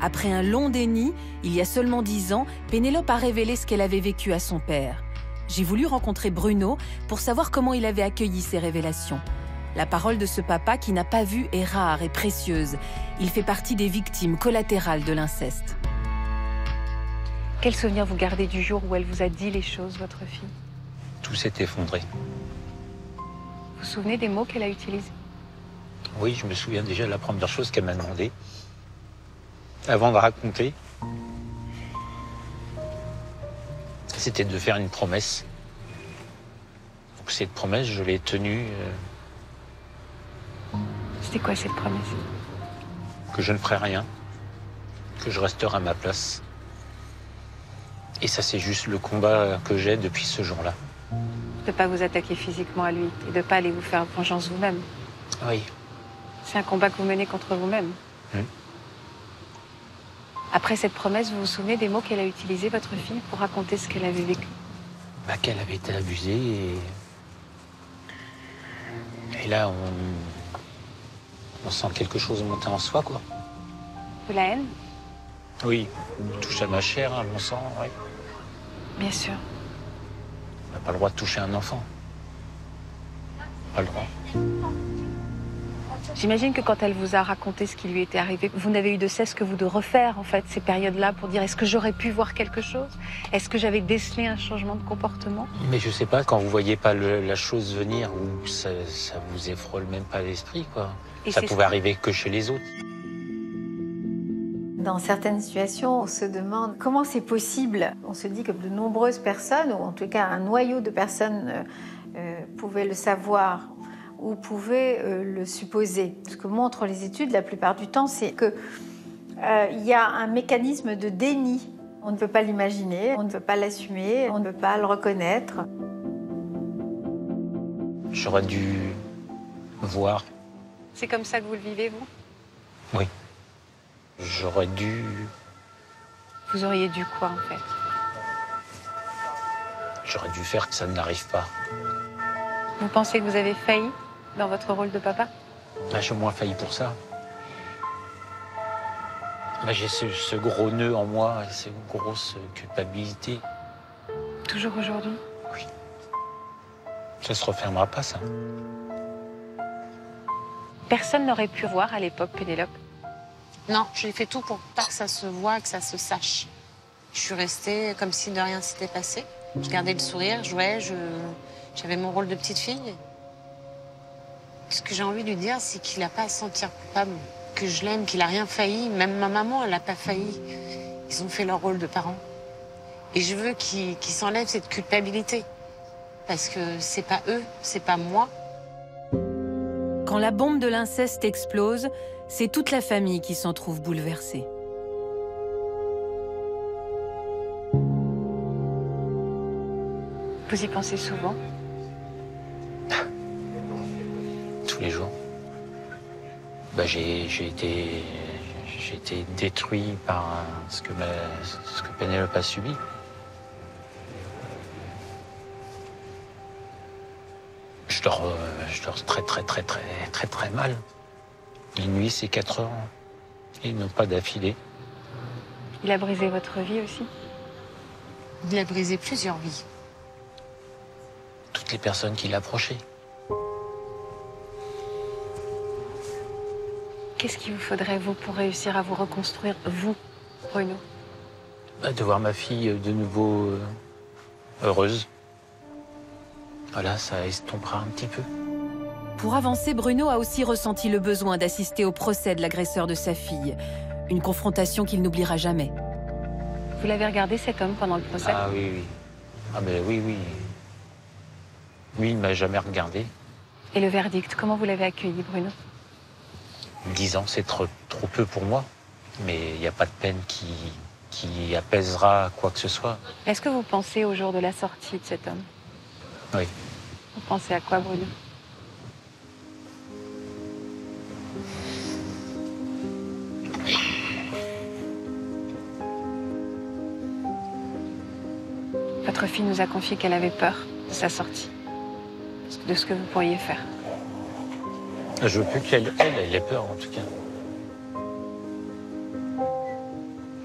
Après un long déni, il y a seulement 10 ans, Pénélope a révélé ce qu'elle avait vécu à son père. J'ai voulu rencontrer Bruno pour savoir comment il avait accueilli ces révélations. La parole de ce papa qui n'a pas vu est rare et précieuse. Il fait partie des victimes collatérales de l'inceste. Quel souvenir vous gardez du jour où elle vous a dit les choses, votre fille? Tout s'est effondré. Vous vous souvenez des mots qu'elle a utilisés? Oui, je me souviens déjà de la première chose qu'elle m'a demandé. Avant de raconter, c'était de faire une promesse. Donc cette promesse, je l'ai tenue. C'était quoi cette promesse? Que je ne ferai rien, que je resterai à ma place. Et ça, c'est juste le combat que j'ai depuis ce jour-là. De ne pas vous attaquer physiquement à lui et de ne pas aller vous faire vengeance vous-même. Oui. C'est un combat que vous menez contre vous-même. Après cette promesse, vous vous souvenez des mots qu'elle a utilisés, votre fille, pour raconter ce qu'elle avait vécu? Qu'elle avait été abusée et là, on sent quelque chose monter en soi, quoi. De la haine? Oui, on touche à ma chair, à mon sang, oui. Bien sûr. On n'a pas le droit de toucher un enfant. Pas le droit. J'imagine que quand elle vous a raconté ce qui lui était arrivé, vous n'avez eu de cesse que vous de refaire, en fait, ces périodes-là pour dire est-ce que j'aurais pu voir quelque chose? Est-ce que j'avais décelé un changement de comportement? Mais je sais pas, quand vous voyez pas la chose venir, ou ça vous effrôle même pas l'esprit, quoi. Et ça pouvait arriver que chez les autres. Dans certaines situations, on se demande comment c'est possible. On se dit que de nombreuses personnes, ou en tout cas un noyau de personnes, pouvaient le savoir ou pouvaient le supposer. Ce que montrent les études la plupart du temps, c'est qu'il y a un mécanisme de déni. On ne peut pas l'imaginer, on ne peut pas l'assumer, on ne peut pas le reconnaître. J'aurais dû voir. C'est comme ça que vous le vivez, vous? Oui. J'aurais dû... Vous auriez dû quoi, en fait? J'aurais dû faire que ça n'arrive pas. Vous pensez que vous avez failli dans votre rôle de papa? J'ai moins failli pour ça. J'ai ce gros nœud en moi, cette grosse culpabilité. Toujours aujourd'hui? Oui. Ça se refermera pas, ça. Personne n'aurait pu voir à l'époque, Pénélope? Non, j'ai fait tout pour pas que ça se voie, que ça se sache. Je suis restée comme si de rien s'était passé. Je gardais le sourire, je jouais, j'avais mon rôle de petite fille. Ce que j'ai envie de lui dire, c'est qu'il n'a pas à se sentir coupable, que je l'aime, qu'il n'a rien failli. Même ma maman, elle n'a pas failli. Ils ont fait leur rôle de parents. Et je veux qu'ils s'enlèvent cette culpabilité. Parce que c'est pas eux, c'est pas moi. Quand la bombe de l'inceste explose, c'est toute la famille qui s'en trouve bouleversée. Vous y pensez souvent? Tous les jours. J'ai été détruit par ce que Pénélope a subi. Je dors très mal. Les nuits, c'est 4 heures. Et non pas d'affilée. Il a brisé votre vie aussi? Il a brisé plusieurs vies. Toutes les personnes qui l'approchaient. Qu'est-ce qu'il vous faudrait, vous, pour réussir à vous reconstruire, vous, Bruno? De voir ma fille de nouveau heureuse. Voilà, ça estompera un petit peu. Pour avancer, Bruno a aussi ressenti le besoin d'assister au procès de l'agresseur de sa fille. Une confrontation qu'il n'oubliera jamais. Vous l'avez regardé, cet homme, pendant le procès? Ah oui, oui. Ah ben oui, oui. Lui, il ne m'a jamais regardé. Et le verdict, comment vous l'avez accueilli, Bruno? 10 ans, c'est trop peu pour moi. Mais il n'y a pas de peine qui apaisera quoi que ce soit. Est-ce que vous pensez au jour de la sortie de cet homme? Oui. Vous pensez à quoi, Bruno? Votre fille nous a confié qu'elle avait peur de sa sortie, de ce que vous pourriez faire. Je veux plus qu'elle ait peur, en tout cas.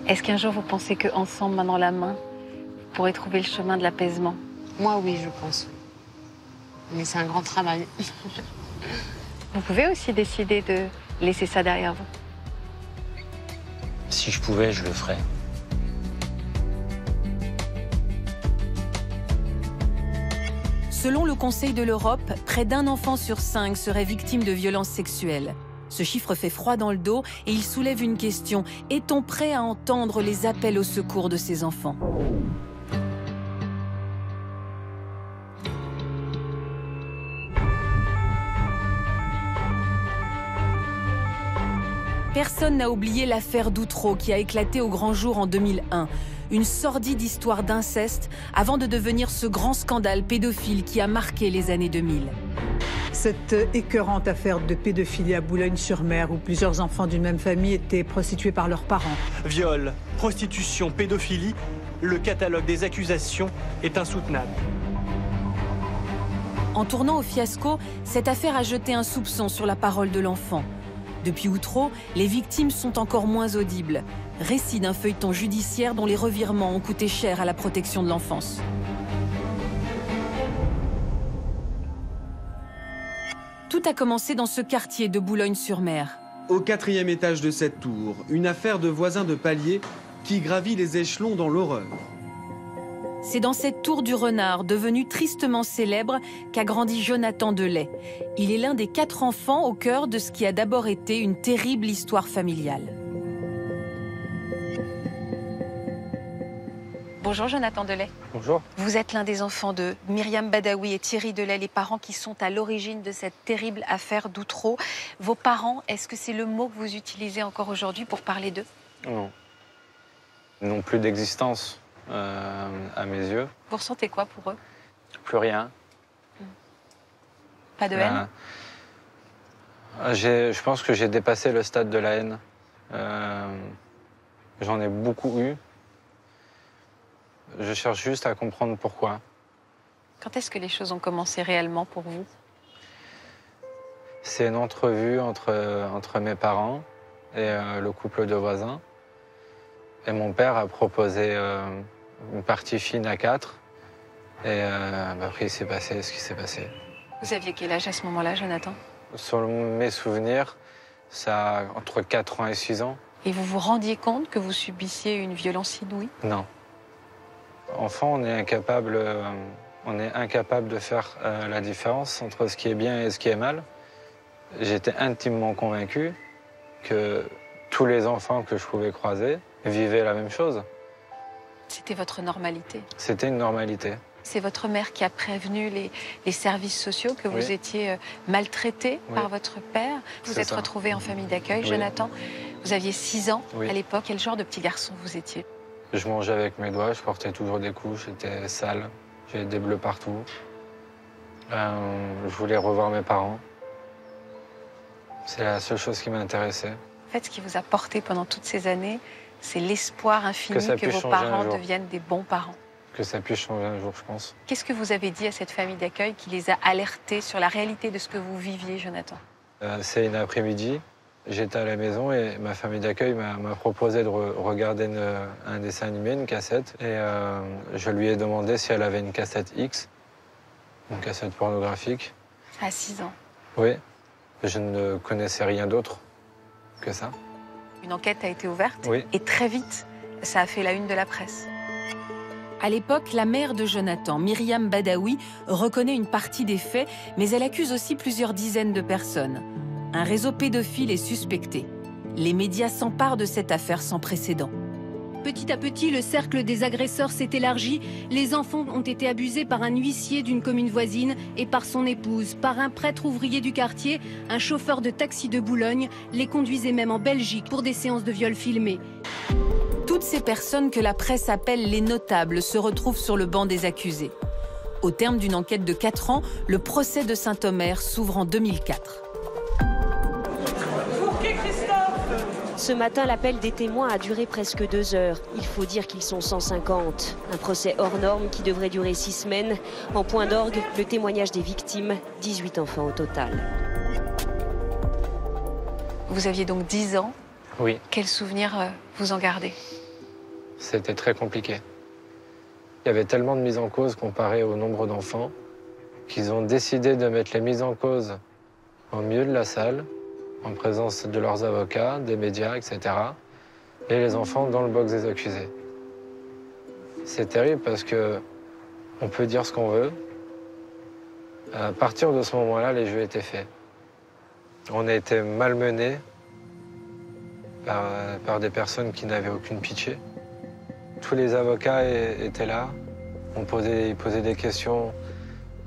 Est-ce qu'un jour vous pensez qu'ensemble, main dans la main, vous pourrez trouver le chemin de l'apaisement? Moi, oui, je pense. Mais c'est un grand travail. Vous pouvez aussi décider de laisser ça derrière vous. Si je pouvais, je le ferais. Selon le Conseil de l'Europe, près d'un enfant sur 5 serait victime de violences sexuelles. Ce chiffre fait froid dans le dos et il soulève une question. Est-on prêt à entendre les appels au secours de ces enfants ? Personne n'a oublié l'affaire d'Outreau qui a éclaté au grand jour en 2001. Une sordide histoire d'inceste avant de devenir ce grand scandale pédophile qui a marqué les années 2000. Cette écœurante affaire de pédophilie à Boulogne-sur-Mer où plusieurs enfants d'une même famille étaient prostitués par leurs parents. Viol, prostitution, pédophilie, le catalogue des accusations est insoutenable. En tournant au fiasco, cette affaire a jeté un soupçon sur la parole de l'enfant. Depuis Outreau, les victimes sont encore moins audibles. Récit d'un feuilleton judiciaire dont les revirements ont coûté cher à la protection de l'enfance. Tout a commencé dans ce quartier de Boulogne-sur-Mer. Au 4e étage de cette tour, une affaire de voisins de palier qui gravit les échelons dans l'horreur. C'est dans cette tour du Renard, devenue tristement célèbre, qu'a grandi Jonathan Delay. Il est l'un des 4 enfants au cœur de ce qui a d'abord été une terrible histoire familiale. Bonjour Jonathan Delay. Bonjour. Vous êtes l'un des enfants de Myriam Badawi et Thierry Delay, les parents qui sont à l'origine de cette terrible affaire d'Outreau. Vos parents, est-ce que c'est le mot que vous utilisez encore aujourd'hui pour parler d'eux? Non. Ils n'ont plus d'existence à mes yeux. Vous ressentez quoi pour eux? Plus rien. Pas de haine? Je pense que j'ai dépassé le stade de la haine. J'en ai beaucoup eu. Je cherche juste à comprendre pourquoi. Quand est-ce que les choses ont commencé réellement pour vous? C'est une entrevue entre mes parents et le couple de voisins. Et mon père a proposé une partie fine à 4. Et après, il s'est passé ce qui s'est passé. Vous aviez quel âge à ce moment-là, Jonathan? Sur mes souvenirs, ça a entre 4 ans et 6 ans. Et vous vous rendiez compte que vous subissiez une violence inouïe? Non. Enfant, on est incapable de faire la différence entre ce qui est bien et ce qui est mal. J'étais intimement convaincu que tous les enfants que je pouvais croiser vivaient la même chose. C'était votre normalité? C'était une normalité. C'est votre mère qui a prévenu les services sociaux que vous étiez maltraité par votre père. Vous êtes retrouvé en famille d'accueil, Jonathan. Vous aviez 6 ans à l'époque. Quel genre de petit garçon vous étiez? Je mangeais avec mes doigts, je portais toujours des couches, j'étais sale, j'avais des bleus partout. Je voulais revoir mes parents. C'est la seule chose qui m'intéressait. En fait, ce qui vous a porté pendant toutes ces années, c'est l'espoir infini que vos parents deviennent des bons parents. Que ça puisse changer un jour, je pense. Qu'est-ce que vous avez dit à cette famille d'accueil qui les a alertés sur la réalité de ce que vous viviez, Jonathan? C'est une après-midi. J'étais à la maison et ma famille d'accueil m'a proposé de regarder un dessin animé, une cassette. Et je lui ai demandé si elle avait une cassette X, une cassette pornographique. À 6 ans. Oui, je ne connaissais rien d'autre que ça. Une enquête a été ouverte oui. Et très vite, ça a fait la une de la presse. À l'époque, la mère de Jonathan, Myriam Badaoui, reconnaît une partie des faits, mais elle accuse aussi plusieurs dizaines de personnes. Un réseau pédophile est suspecté. Les médias s'emparent de cette affaire sans précédent. Petit à petit, le cercle des agresseurs s'est élargi. Les enfants ont été abusés par un huissier d'une commune voisine et par son épouse, par un prêtre ouvrier du quartier, un chauffeur de taxi de Boulogne, les conduisait même en Belgique pour des séances de viol filmées. Toutes ces personnes que la presse appelle les notables se retrouvent sur le banc des accusés. Au terme d'une enquête de 4 ans, le procès de Saint-Omer s'ouvre en 2004. Ce matin, l'appel des témoins a duré presque 2 heures. Il faut dire qu'ils sont 150. Un procès hors norme qui devrait durer 6 semaines. En point d'orgue, le témoignage des victimes, 18 enfants au total. Vous aviez donc 10 ans. Oui. Quels souvenirs vous en gardez? C'était très compliqué. Il y avait tellement de mises en cause comparé au nombre d'enfants qu'ils ont décidé de mettre les mises en cause au milieu de la salle, en présence de leurs avocats, des médias, etc. Et les enfants dans le box des accusés. C'est terrible parce que on peut dire ce qu'on veut. À partir de ce moment-là, les jeux étaient faits. On a été malmenés par des personnes qui n'avaient aucune pitié. Tous les avocats étaient là. Ils posaient des questions.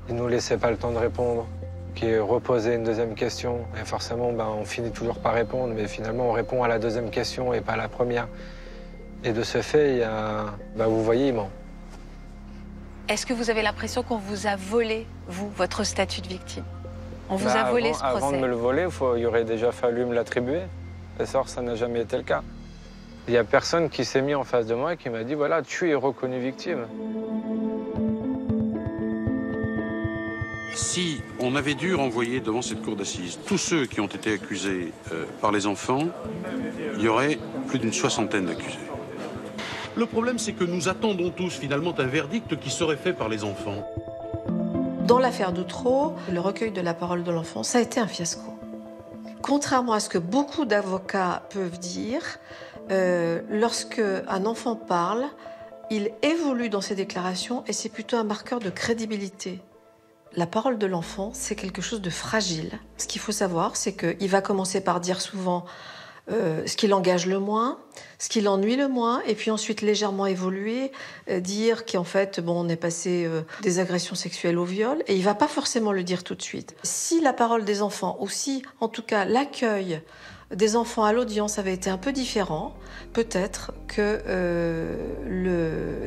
Ils ne nous laissaient pas le temps de répondre. Qui reposait une deuxième question. Et forcément, on finit toujours par répondre, mais finalement, on répond à la deuxième question et pas à la première. Et de ce fait, il y a... vous voyez, il ment. Est-ce que vous avez l'impression qu'on vous a volé, vous, votre statut de victime? On vous a volé ce procès? Avant de me le voler, il aurait déjà fallu me l'attribuer. Et ça n'a jamais été le cas. Il n'y a personne qui s'est mis en face de moi et qui m'a dit, voilà, tu es reconnu victime. Si on avait dû renvoyer devant cette cour d'assises tous ceux qui ont été accusés par les enfants, il y aurait plus d'une 60aine d'accusés. Le problème, c'est que nous attendons tous finalement un verdict qui serait fait par les enfants. Dans l'affaire d'Outreau, le recueil de la parole de l'enfant, ça a été un fiasco. Contrairement à ce que beaucoup d'avocats peuvent dire, lorsque un enfant parle, il évolue dans ses déclarations et c'est plutôt un marqueur de crédibilité. La parole de l'enfant, c'est quelque chose de fragile. Ce qu'il faut savoir, c'est qu'il va commencer par dire souvent ce qui l'engage le moins, ce qui l'ennuie le moins, et puis ensuite légèrement évoluer, dire qu'en fait, on est passé des agressions sexuelles au viol, et il ne va pas forcément le dire tout de suite. Si la parole des enfants, ou si, en tout cas, l'accueil des enfants à l'audience avait été un peu différent, peut-être que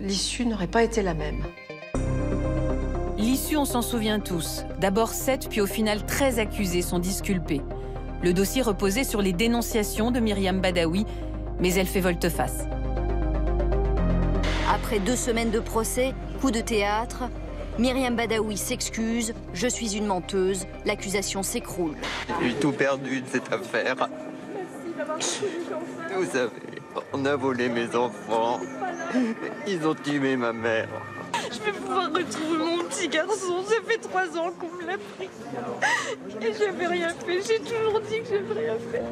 l'issue n'aurait pas été la même. L'issue, on s'en souvient tous. D'abord 7, puis au final 13 accusés sont disculpés. Le dossier reposait sur les dénonciations de Myriam Badaoui, mais elle fait volte-face. Après 2 semaines de procès, coup de théâtre, Myriam Badaoui s'excuse, je suis une menteuse, l'accusation s'écroule. J'ai tout perdu de cette affaire. Vous savez, on a volé mes enfants, ils ont tué ma mère. Je vais pouvoir retrouver mon petit garçon. Ça fait 3 ans qu'on me l'a pris. Et j'avais rien fait. J'ai toujours dit que j'avais rien fait.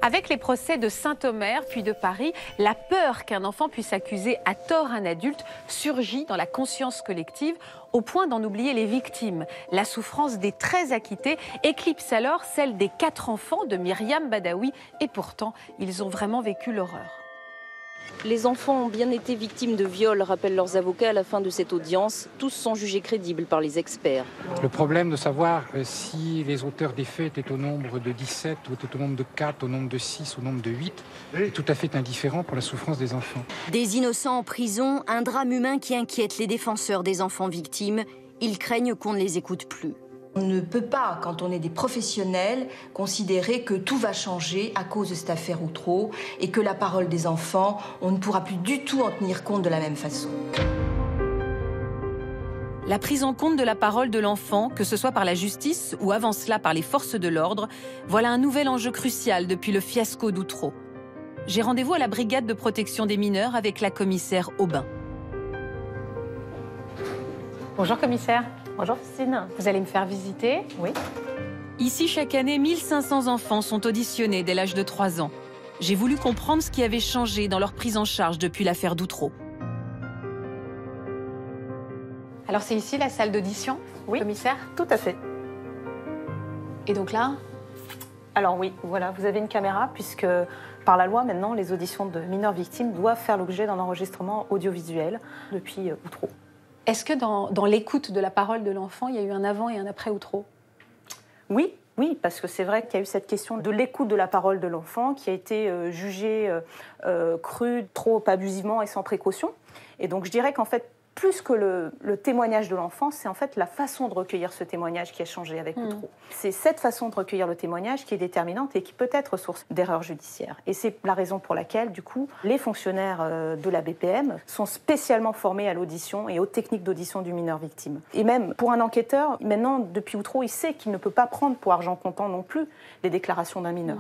Avec les procès de Saint-Omer puis de Paris, la peur qu'un enfant puisse accuser à tort un adulte surgit dans la conscience collective au point d'en oublier les victimes. La souffrance des 13 acquittés éclipse alors celle des 4 enfants de Myriam Badaoui et pourtant, ils ont vraiment vécu l'horreur. Les enfants ont bien été victimes de viols, rappellent leurs avocats à la fin de cette audience. Tous sont jugés crédibles par les experts. Le problème de savoir si les auteurs des faits étaient au nombre de 17, ou étaient au nombre de 4, au nombre de 6, au nombre de 8, est tout à fait indifférent pour la souffrance des enfants. Des innocents en prison, un drame humain qui inquiète les défenseurs des enfants victimes. Ils craignent qu'on ne les écoute plus. On ne peut pas, quand on est des professionnels, considérer que tout va changer à cause de cette affaire Outreau et que la parole des enfants, on ne pourra plus du tout en tenir compte de la même façon. La prise en compte de la parole de l'enfant, que ce soit par la justice ou avant cela par les forces de l'ordre, voilà un nouvel enjeu crucial depuis le fiasco d'Outreau. J'ai rendez-vous à la brigade de protection des mineurs avec la commissaire Aubin. Bonjour commissaire. Bonjour Christine. Vous allez me faire visiter? Oui. Ici, chaque année, 1500 enfants sont auditionnés dès l'âge de 3 ans. J'ai voulu comprendre ce qui avait changé dans leur prise en charge depuis l'affaire d'Outreau. Alors c'est ici la salle d'audition, oui, commissaire? Tout à fait. Et donc là? Alors oui, voilà, vous avez une caméra puisque par la loi maintenant, les auditions de mineurs victimes doivent faire l'objet d'un enregistrement audiovisuel depuis Outreau. Est-ce que dans l'écoute de la parole de l'enfant, il y a eu un avant et un après Outreau? Oui, oui, parce que c'est vrai qu'il y a eu cette question de l'écoute de la parole de l'enfant qui a été jugée crue, trop abusivement et sans précaution. Et donc je dirais qu'en fait, plus que le témoignage de l'enfant, c'est en fait la façon de recueillir ce témoignage qui a changé avec Outreau. C'est cette façon de recueillir le témoignage qui est déterminante et qui peut être source d'erreurs judiciaires. Et c'est la raison pour laquelle, du coup, les fonctionnaires de la BPM sont spécialement formés à l'audition et aux techniques d'audition du mineur victime. Et même pour un enquêteur, maintenant, depuis Outreau, il sait qu'il ne peut pas prendre pour argent comptant non plus les déclarations d'un mineur.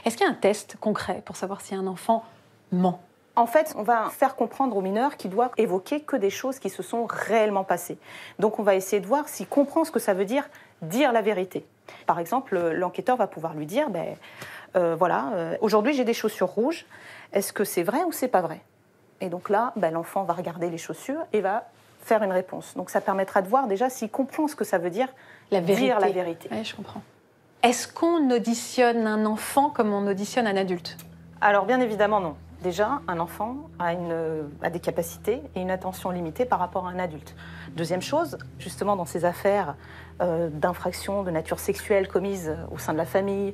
Est-ce qu'il y a un test concret pour savoir si un enfant ment? En fait, on va faire comprendre au mineur qu'il doit évoquer que des choses qui se sont réellement passées. Donc on va essayer de voir s'il comprend ce que ça veut dire la vérité. Par exemple, l'enquêteur va pouvoir lui dire aujourd'hui j'ai des chaussures rouges, est-ce que c'est vrai ou c'est pas vrai? Et donc là, l'enfant va regarder les chaussures et va faire une réponse. Donc ça permettra de voir déjà s'il comprend ce que ça veut dire dire la vérité. Oui, je comprends. Est-ce qu'on auditionne un enfant comme on auditionne un adulte? Alors bien évidemment non. Déjà, un enfant a des capacités et une attention limitée par rapport à un adulte. Deuxième chose, justement dans ces affaires d'infractions de nature sexuelle commises au sein de la famille,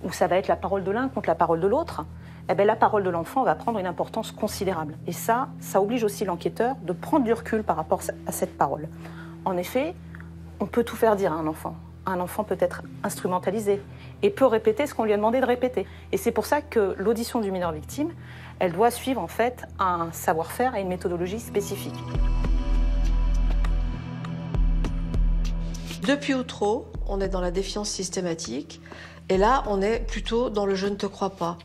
où ça va être la parole de l'un contre la parole de l'autre, la parole de l'enfant va prendre une importance considérable. Et ça oblige aussi l'enquêteur de prendre du recul par rapport à cette parole. En effet, on peut tout faire dire à un enfant. Un enfant peut être instrumentalisé et peut répéter ce qu'on lui a demandé de répéter. Et c'est pour ça que l'audition du mineur victime, elle doit suivre en fait un savoir-faire et une méthodologie spécifique. Depuis Outreau, on est dans la défiance systématique. Et là, on est plutôt dans le « je ne te crois pas ».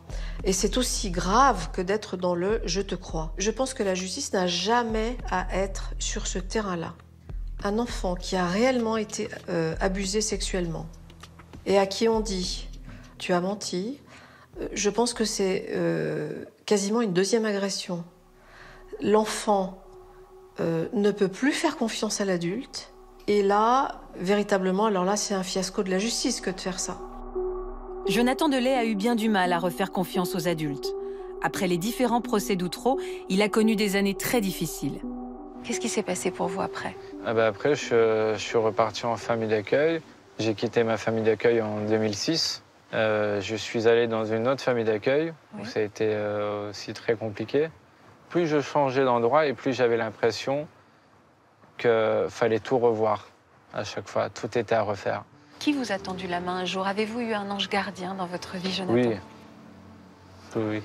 Et c'est aussi grave que d'être dans le « je te crois ». Je pense que la justice n'a jamais à être sur ce terrain-là. Un enfant qui a réellement été abusé sexuellement et à qui on dit « tu as menti », je pense que c'est quasiment une deuxième agression. L'enfant ne peut plus faire confiance à l'adulte. Et là, véritablement, alors là, c'est un fiasco de la justice que de faire ça. Jonathan Delay a eu bien du mal à refaire confiance aux adultes. Après les différents procès d'Outreau, il a connu des années très difficiles. Qu'est-ce qui s'est passé pour vous après? Après, je suis reparti en famille d'accueil. J'ai quitté ma famille d'accueil en 2006. Je suis allé dans une autre famille d'accueil, où ça a été aussi très compliqué. Plus je changeais d'endroit et plus j'avais l'impression qu'il fallait tout revoir à chaque fois. Tout était à refaire. Qui vous a tendu la main un jour? Avez-vous eu un ange gardien dans votre vie, Jonathan? Oui. Oui.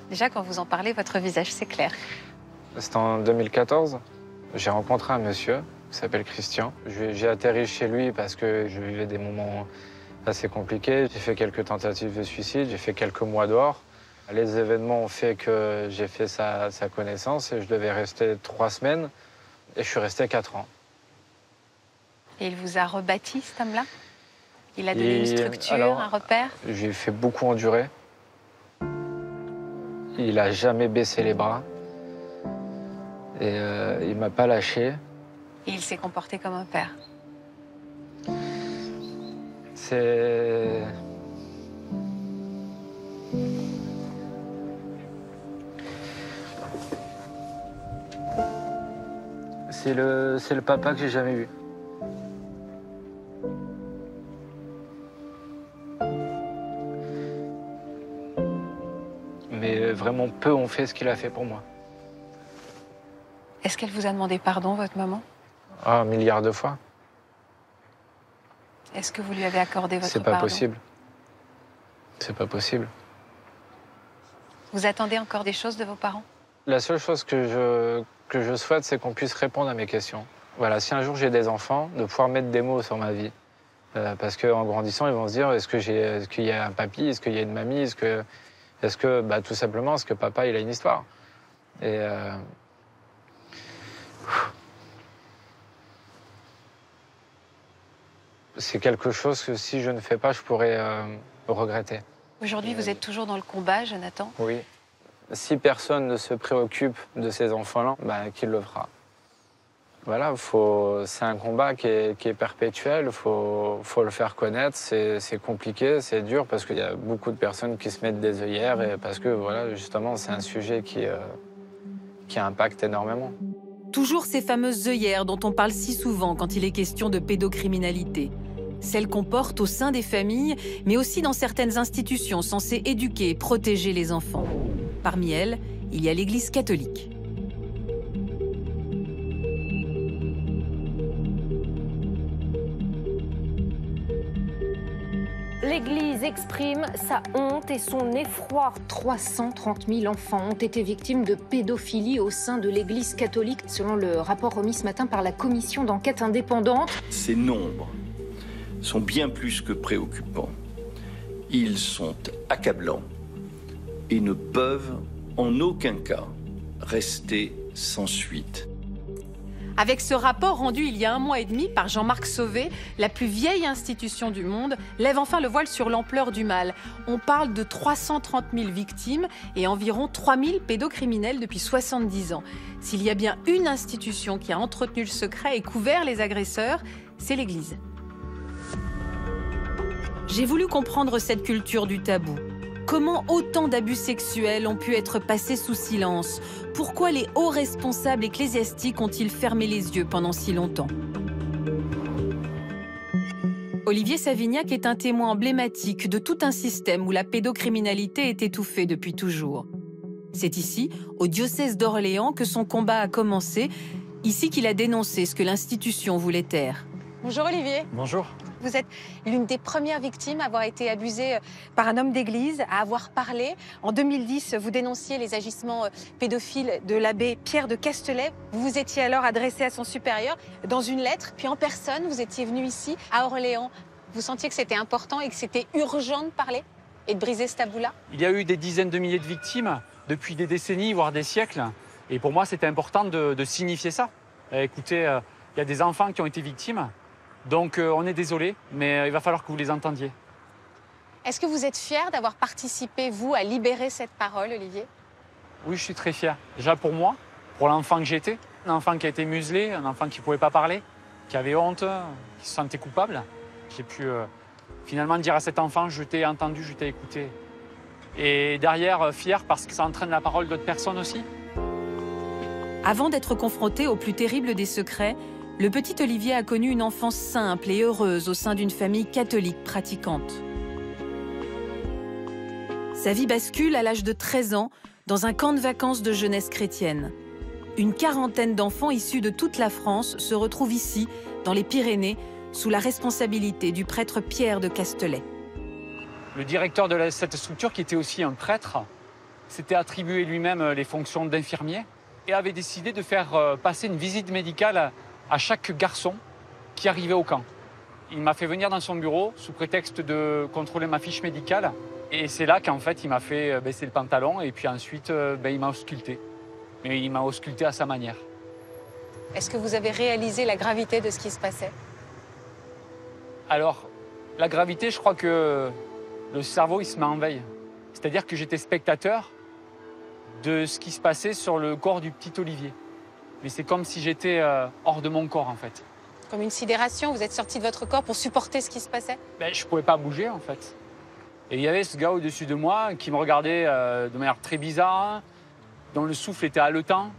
Déjà, quand vous en parlez, votre visage s'éclaire. C'était en 2014. J'ai rencontré un monsieur qui s'appelle Christian. J'ai atterri chez lui parce que je vivais des moments assez compliqués. J'ai fait quelques tentatives de suicide, j'ai fait quelques mois dehors. Les événements ont fait que j'ai fait sa connaissance et je devais rester 3 semaines. Et je suis resté 4 ans. Et il vous a rebâti, cet homme-là? Il a donné une structure, un repère? J'ai fait beaucoup endurer. Il n'a jamais baissé les bras. Et il ne m'a pas lâché. Et il s'est comporté comme un père? C'est... C'est le papa que j'ai jamais eu. Mais vraiment peu ont fait ce qu'il a fait pour moi. Est-ce qu'elle vous a demandé pardon, votre maman? Ah, 1 milliard de fois. Est-ce que vous lui avez accordé votre pardon? C'est pas possible. C'est pas possible. Vous attendez encore des choses de vos parents? La seule chose que je souhaite, c'est qu'on puisse répondre à mes questions. Voilà, si un jour j'ai des enfants, de pouvoir mettre des mots sur ma vie. Parce qu'en grandissant, ils vont se dire, est-ce qu'il y a un papy, est-ce qu'il y a une mamie, est-ce que tout simplement, est-ce que papa, il a une histoire? Et c'est quelque chose que si je ne fais pas, je pourrais regretter. Aujourd'hui, vous êtes toujours dans le combat, Jonathan? Oui. Si personne ne se préoccupe de ces enfants-là, qui le fera? Voilà, c'est un combat qui est perpétuel, faut le faire connaître. C'est compliqué, c'est dur parce qu'il y a beaucoup de personnes qui se mettent des œillères et parce que voilà, justement, c'est un sujet qui impacte énormément. Toujours ces fameuses œillères dont on parle si souvent quand il est question de pédocriminalité. Celles qu'on porte au sein des familles, mais aussi dans certaines institutions censées éduquer et protéger les enfants. Parmi elles, il y a l'Église catholique. L'Église exprime sa honte et son effroi. 330 000 enfants ont été victimes de pédophilie au sein de l'Église catholique, selon le rapport remis ce matin par la commission d'enquête indépendante. Ces nombres sont bien plus que préoccupants. Ils sont accablants et ne peuvent en aucun cas rester sans suite. Avec ce rapport rendu il y a 1 mois et demi par Jean-Marc Sauvé, la plus vieille institution du monde lève enfin le voile sur l'ampleur du mal. On parle de 330 000 victimes et environ 3 000 pédocriminels depuis 70 ans. S'il y a bien une institution qui a entretenu le secret et couvert les agresseurs, c'est l'Église. J'ai voulu comprendre cette culture du tabou. Comment autant d'abus sexuels ont pu être passés sous silence? Pourquoi les hauts responsables ecclésiastiques ont-ils fermé les yeux pendant si longtemps? Olivier Savignac est un témoin emblématique de tout un système où la pédocriminalité est étouffée depuis toujours. C'est ici, au diocèse d'Orléans, que son combat a commencé, ici qu'il a dénoncé ce que l'institution voulait taire. Bonjour Olivier. Bonjour. Vous êtes l'une des premières victimes à avoir été abusée par un homme d'église, à avoir parlé. En 2010, vous dénonciez les agissements pédophiles de l'abbé Pierre de Castelet. Vous vous étiez alors adressé à son supérieur dans une lettre, puis en personne, vous étiez venu ici, à Orléans. Vous sentiez que c'était important et que c'était urgent de parler et de briser ce tabou-là? Il y a eu des dizaines de milliers de victimes depuis des décennies, voire des siècles. Et pour moi, c'était important de signifier ça. Écoutez, il y a des enfants qui ont été victimes. Donc on est désolé, mais il va falloir que vous les entendiez. Est-ce que vous êtes fier d'avoir participé, vous, à libérer cette parole, Olivier? Oui, je suis très fier. Déjà pour moi, pour l'enfant que j'étais. Un enfant qui a été muselé, un enfant qui ne pouvait pas parler, qui avait honte, qui se sentait coupable. J'ai pu finalement dire à cet enfant, je t'ai entendu, je t'ai écouté. Et derrière, fier parce que ça entraîne la parole d'autres personnes aussi. Avant d'être confronté au plus terrible des secrets, le petit Olivier a connu une enfance simple et heureuse au sein d'une famille catholique pratiquante. Sa vie bascule à l'âge de 13 ans dans un camp de vacances de jeunesse chrétienne. Une quarantaine d'enfants issus de toute la France se retrouvent ici, dans les Pyrénées, sous la responsabilité du prêtre Pierre de Castelet. Le directeur de cette structure, qui était aussi un prêtre, s'était attribué lui-même les fonctions d'infirmier et avait décidé de faire passer une visite médicale à chaque garçon qui arrivait au camp. Il m'a fait venir dans son bureau sous prétexte de contrôler ma fiche médicale. Et c'est là qu'en fait, il m'a fait baisser le pantalon et puis ensuite, il m'a ausculté. Mais il m'a ausculté à sa manière. Est-ce que vous avez réalisé la gravité de ce qui se passait? Alors, la gravité, je crois que le cerveau, il se met en veille. C'est-à-dire que j'étais spectateur de ce qui se passait sur le corps du petit Olivier. Mais c'est comme si j'étais hors de mon corps, en fait. Comme une sidération, vous êtes sorti de votre corps pour supporter ce qui se passait? Je ne pouvais pas bouger, en fait. Et il y avait ce gars au-dessus de moi qui me regardait de manière très bizarre, dont le souffle était haletant.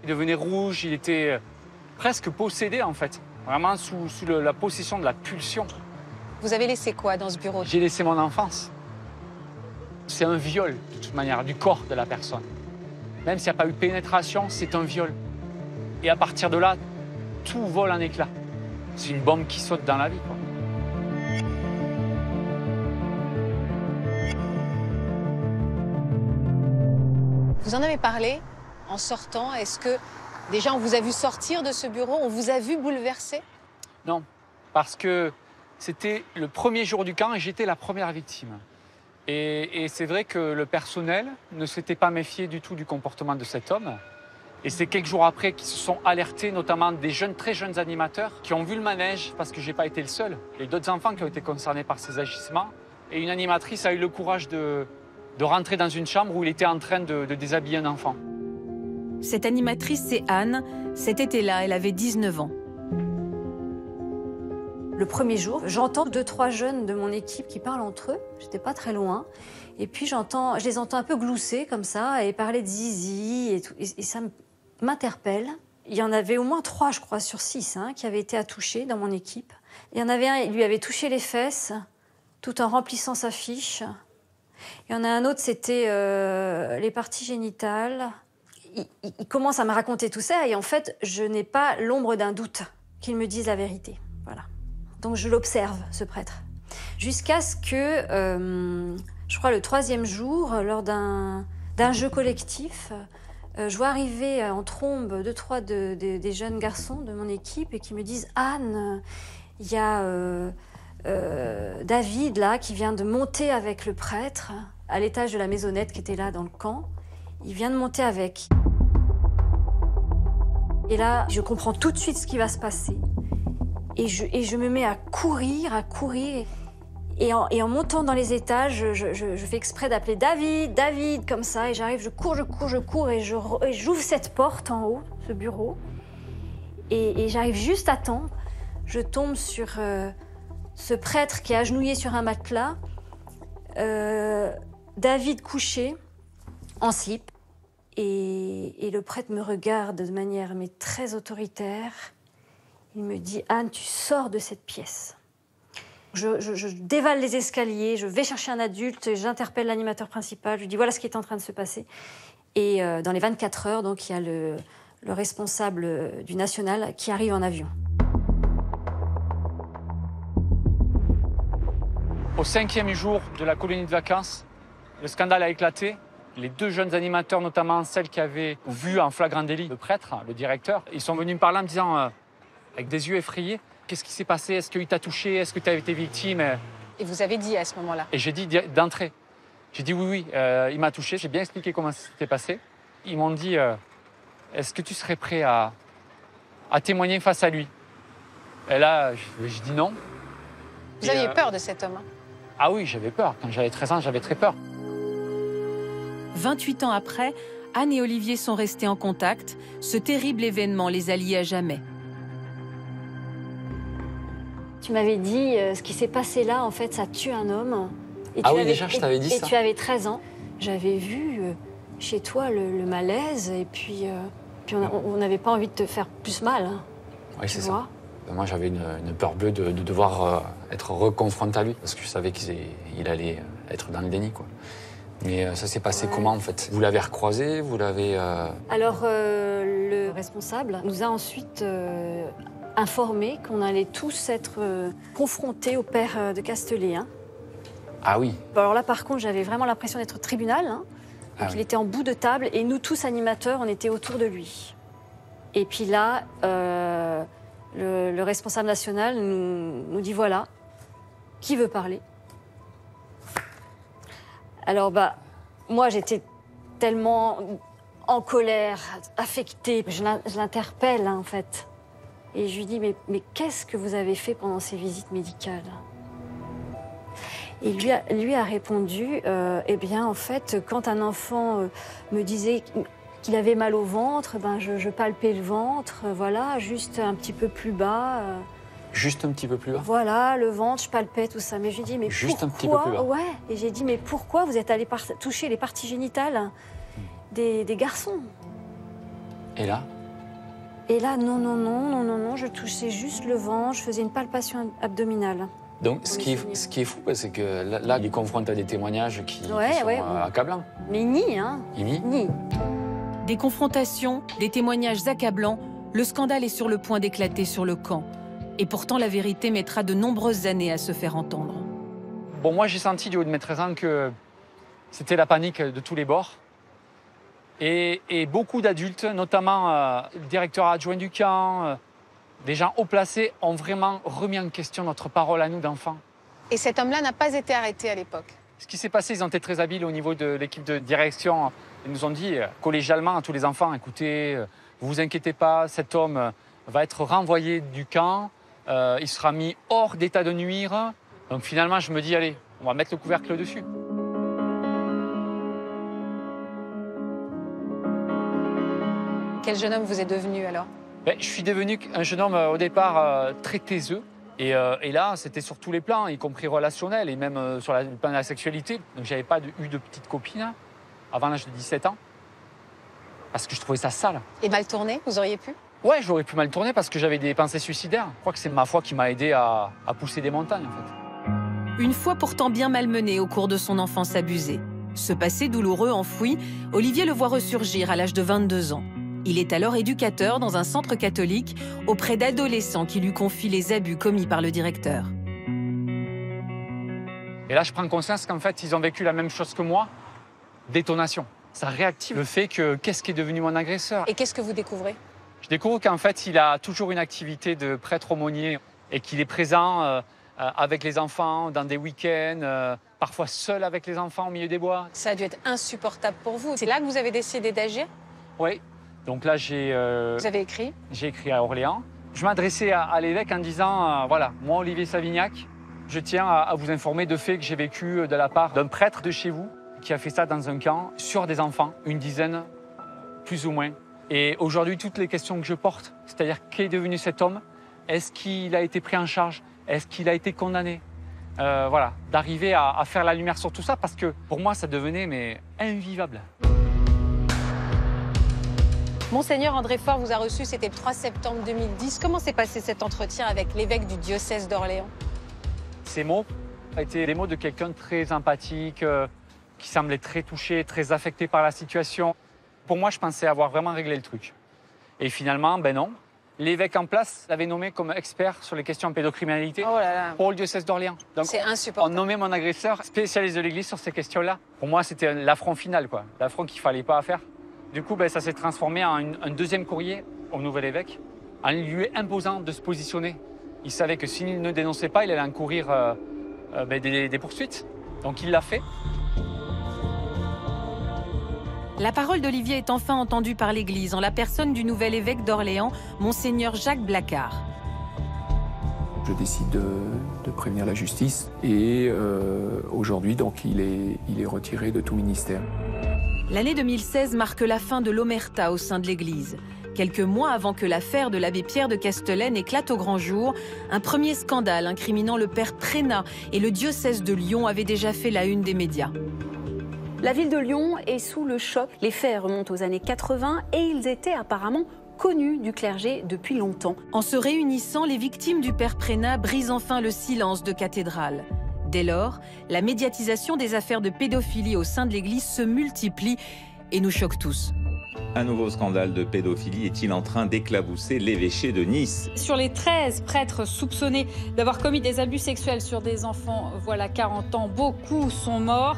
Il devenait rouge, il était presque possédé, en fait. Vraiment sous la possession de la pulsion. Vous avez laissé quoi dans ce bureau? J'ai laissé mon enfance. C'est un viol, de toute manière, du corps de la personne. Même s'il n'y a pas eu pénétration, c'est un viol. Et à partir de là, tout vole en éclats. C'est une bombe qui saute dans la vie, quoi. Vous en avez parlé en sortant. Est-ce que Déjà, on vous a vu sortir de ce bureau, on vous a vu bouleversé? Non, parce que c'était le premier jour du camp et j'étais la première victime. Et c'est vrai que le personnel ne s'était pas méfié du tout du comportement de cet homme. Et c'est quelques jours après qu'ils se sont alertés, notamment des très jeunes animateurs qui ont vu le manège, parce que je n'ai pas été le seul. Il y a d'autres enfants qui ont été concernés par ces agissements. Et une animatrice a eu le courage de rentrer dans une chambre où il était en train de déshabiller un enfant. Cette animatrice, c'est Anne. Cet été-là, elle avait 19 ans. Le premier jour, j'entends 2-3 jeunes de mon équipe qui parlent entre eux. J'étais pas très loin. Et puis je les entends un peu glousser comme ça et parler de zizi et tout. Et ça m'interpelle. Il y en avait au moins 3, je crois, sur 6 qui avaient été attouchés dans mon équipe. Il y en avait un, il lui avait touché les fesses tout en remplissant sa fiche. Il y en a un autre, c'était les parties génitales. Il commence à me raconter tout ça et en fait, je n'ai pas l'ombre d'un doute qu'il me dise la vérité. Voilà. Donc je l'observe, ce prêtre. Jusqu'à ce que, je crois, le 3e jour, lors d'un jeu collectif, je vois arriver en trombe 2-3 des jeunes garçons de mon équipe et qui me disent « Anne, il y a David, là, qui vient de monter avec le prêtre à l'étage de la maisonnette qui était là dans le camp. Il vient de monter avec. » Et là, je comprends tout de suite ce qui va se passer. Et je me mets à courir. Et en montant dans les étages, je fais exprès d'appeler David, David, comme ça. Et j'arrive, je cours et j'ouvre cette porte en haut, ce bureau. Et j'arrive juste à temps. Je tombe sur ce prêtre qui est agenouillé sur un matelas. David couché, en slip. Et le prêtre me regarde de manière très autoritaire. Il me dit « Anne, tu sors de cette pièce ». Je dévale les escaliers, je vais chercher un adulte, j'interpelle l'animateur principal, je lui dis voilà ce qui est en train de se passer. Et dans les 24 heures, donc, il y a le responsable du National qui arrive en avion. Au 5e jour de la colonie de vacances, le scandale a éclaté. Les 2 jeunes animateurs, notamment celles qui avaient vu en flagrant délit le prêtre, le directeur, ils sont venus me parler en me disant, avec des yeux effrayés, qu'est-ce qui s'est passé? Est-ce qu'il t'a touché? Est-ce que tu as été victime? Et vous avez dit à ce moment-là? Et j'ai dit d'entrée. J'ai dit oui, il m'a touché. J'ai bien expliqué comment ça s'était passé. Ils m'ont dit, est-ce que tu serais prêt à témoigner face à lui? Et là, je dis non. Vous aviez peur de cet homme? Ah oui, j'avais peur. Quand j'avais 13 ans, j'avais très peur. 28 ans après, Anne et Olivier sont restés en contact. Ce terrible événement les a liés à jamais. Tu m'avais dit, ce qui s'est passé là, en fait, ça tue un homme. Et déjà, je t'avais dit ça. Et tu avais 13 ans. J'avais vu chez toi le malaise, et puis on n'avait pas envie de te faire plus mal. Oui, c'est ça. Moi, j'avais une peur bleue de devoir être reconfronté à lui, parce que je savais qu'il allait être dans le déni, quoi. Mais ça s'est passé comment, en fait? Vous l'avez recroisé? Vous l'avez... Alors, le responsable nous a ensuite informé qu'on allait tous être confrontés au père de Castellet. Ah oui. Bon, alors là, par contre, j'avais vraiment l'impression d'être au tribunal. Donc, il était en bout de table et nous, tous animateurs, on était autour de lui. Et puis là, le responsable national nous dit, voilà, qui veut parler? Alors, moi, j'étais tellement en colère, affectée. Je l'interpelle, en fait. Et je lui dis, mais qu'est-ce que vous avez fait pendant ces visites médicales? Et lui a répondu, eh bien, en fait, quand un enfant me disait qu'il avait mal au ventre, je palpais le ventre, voilà, juste un petit peu plus bas. Juste un petit peu plus bas? Voilà, le ventre, je palpais tout ça. Mais je lui dis, mais juste pourquoi? Un petit peu plus bas. Ouais. Et j'ai dit, mais pourquoi vous êtes allé toucher les parties génitales des garçons? Et là? Et là, non, je touchais juste le ventre, je faisais une palpation abdominale. Donc, ce qui est fou, c'est que là, il est confronté à des témoignages qui sont accablants. Mais il nie, Il nie. Nie. Des confrontations, des témoignages accablants, le scandale est sur le point d'éclater sur le camp. Et pourtant, la vérité mettra de nombreuses années à se faire entendre. Bon, moi, j'ai senti du haut de mes 13 ans que c'était la panique de tous les bords. Et beaucoup d'adultes, notamment le directeur adjoint du camp, des gens haut placés, ont vraiment remis en question notre parole à nous d'enfants. Et cet homme-là n'a pas été arrêté à l'époque? Ce qui s'est passé, ils ont été très habiles au niveau de l'équipe de direction. Ils nous ont dit collégialement à tous les enfants, écoutez, vous vous inquiétez pas, cet homme va être renvoyé du camp, il sera mis hors d'état de nuire. Donc finalement, je me dis, allez, on va mettre le couvercle dessus. Quel jeune homme vous êtes devenu alors? Je suis devenu un jeune homme au départ très taiseux. Et là, c'était sur tous les plans, y compris relationnel et même sur le plan de la sexualité. Donc j'avais pas eu de petite copine avant l'âge de 17 ans. Parce que je trouvais ça sale. Et mal tourné, vous auriez pu? Ouais, j'aurais pu mal tourner parce que j'avais des pensées suicidaires. Je crois que c'est ma foi qui m'a aidé à pousser des montagnes, en fait. Une fois pourtant bien malmené au cours de son enfance abusée. Ce passé douloureux enfoui, Olivier le voit ressurgir à l'âge de 22 ans. Il est alors éducateur dans un centre catholique auprès d'adolescents qui lui confient les abus commis par le directeur. Et là, je prends conscience qu'en fait, ils ont vécu la même chose que moi. Détonation. Ça réactive le fait que qu'est-ce qui est devenu mon agresseur. Et qu'est-ce que vous découvrez? Je découvre qu'en fait, il a toujours une activité de prêtre aumônier et qu'il est présent avec les enfants dans des week-ends, parfois seul avec les enfants au milieu des bois. Ça a dû être insupportable pour vous. C'est là que vous avez décidé d'agir? Oui. Donc là, Vous avez écrit? J'ai écrit à Orléans. Je m'adressais à l'évêque en disant, voilà, moi, Olivier Savignac, je tiens à vous informer de faits que j'ai vécu de la part d'un prêtre de chez vous qui a fait ça dans un camp sur des enfants, une dizaine, plus ou moins. Et aujourd'hui, toutes les questions que je porte, c'est-à-dire qu'est devenu cet homme? Est-ce qu'il a été pris en charge? Est-ce qu'il a été condamné? Voilà, d'arriver à faire la lumière sur tout ça, parce que pour moi, ça devenait invivable. Monseigneur André Faure vous a reçu, c'était le 3 septembre 2010. Comment s'est passé cet entretien avec l'évêque du diocèse d'Orléans? Ces mots ont été les mots de quelqu'un de très empathique, qui semblait très touché, très affecté par la situation. Pour moi, je pensais avoir vraiment réglé le truc. Et finalement, ben non. L'évêque en place l'avait nommé comme expert sur les questions de pédocriminalité pour le diocèse d'Orléans. Donc, c'est insupportable. On nommait mon agresseur spécialiste de l'Église sur ces questions-là. Pour moi, c'était l'affront final, quoi. L'affront qu'il ne fallait pas faire. Du coup, ça s'est transformé en un deuxième courrier au nouvel évêque, en lui imposant de se positionner. Il savait que s'il ne dénonçait pas, il allait encourir des poursuites. Donc il l'a fait. La parole d'Olivier est enfin entendue par l'Église en la personne du nouvel évêque d'Orléans, Monseigneur Jacques Blacard. Je décide de prévenir la justice et aujourd'hui, donc, il est retiré de tout ministère. L'année 2016 marque la fin de l'omerta au sein de l'Église. Quelques mois avant que l'affaire de l'abbé Pierre de Castellane éclate au grand jour, un premier scandale incriminant le père Prénat et le diocèse de Lyon avait déjà fait la une des médias. La ville de Lyon est sous le choc. Les faits remontent aux années 80 et ils étaient apparemment connus du clergé depuis longtemps. En se réunissant, les victimes du père Prénat brisent enfin le silence de cathédrale. Dès lors, la médiatisation des affaires de pédophilie au sein de l'Église se multiplie et nous choque tous. Un nouveau scandale de pédophilie est-il en train d'éclabousser l'évêché de Nice? Sur les 13 prêtres soupçonnés d'avoir commis des abus sexuels sur des enfants, voilà 40 ans, beaucoup sont morts.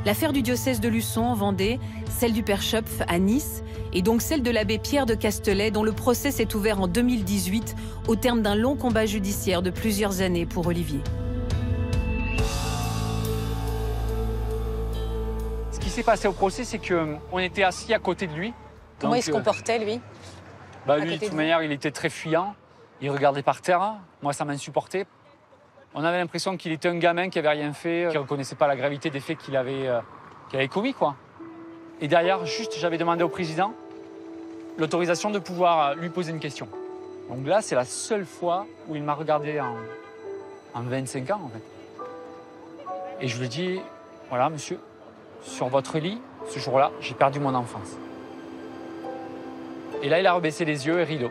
L'affaire du diocèse de Luçon en Vendée, celle du père Schöpf à Nice et donc celle de l'abbé Pierre de Castellet dont le procès s'est ouvert en 2018 au terme d'un long combat judiciaire de plusieurs années pour Olivier. Ce qui s'est passé au procès, c'est qu'on était assis à côté de lui. Comment il se comportait, lui? Lui, de toute manière, il était très fuyant. Il regardait par terre. Moi, ça m'insupportait. On avait l'impression qu'il était un gamin qui n'avait rien fait, qui ne reconnaissait pas la gravité des faits qu'il avait commis, quoi. Et derrière, juste, j'avais demandé au président l'autorisation de pouvoir lui poser une question. Donc là, c'est la seule fois où il m'a regardé en 25 ans, en fait. Et je lui ai dit, voilà, monsieur, sur votre lit, ce jour-là, j'ai perdu mon enfance. Et là, il a rebaissé les yeux et rideau.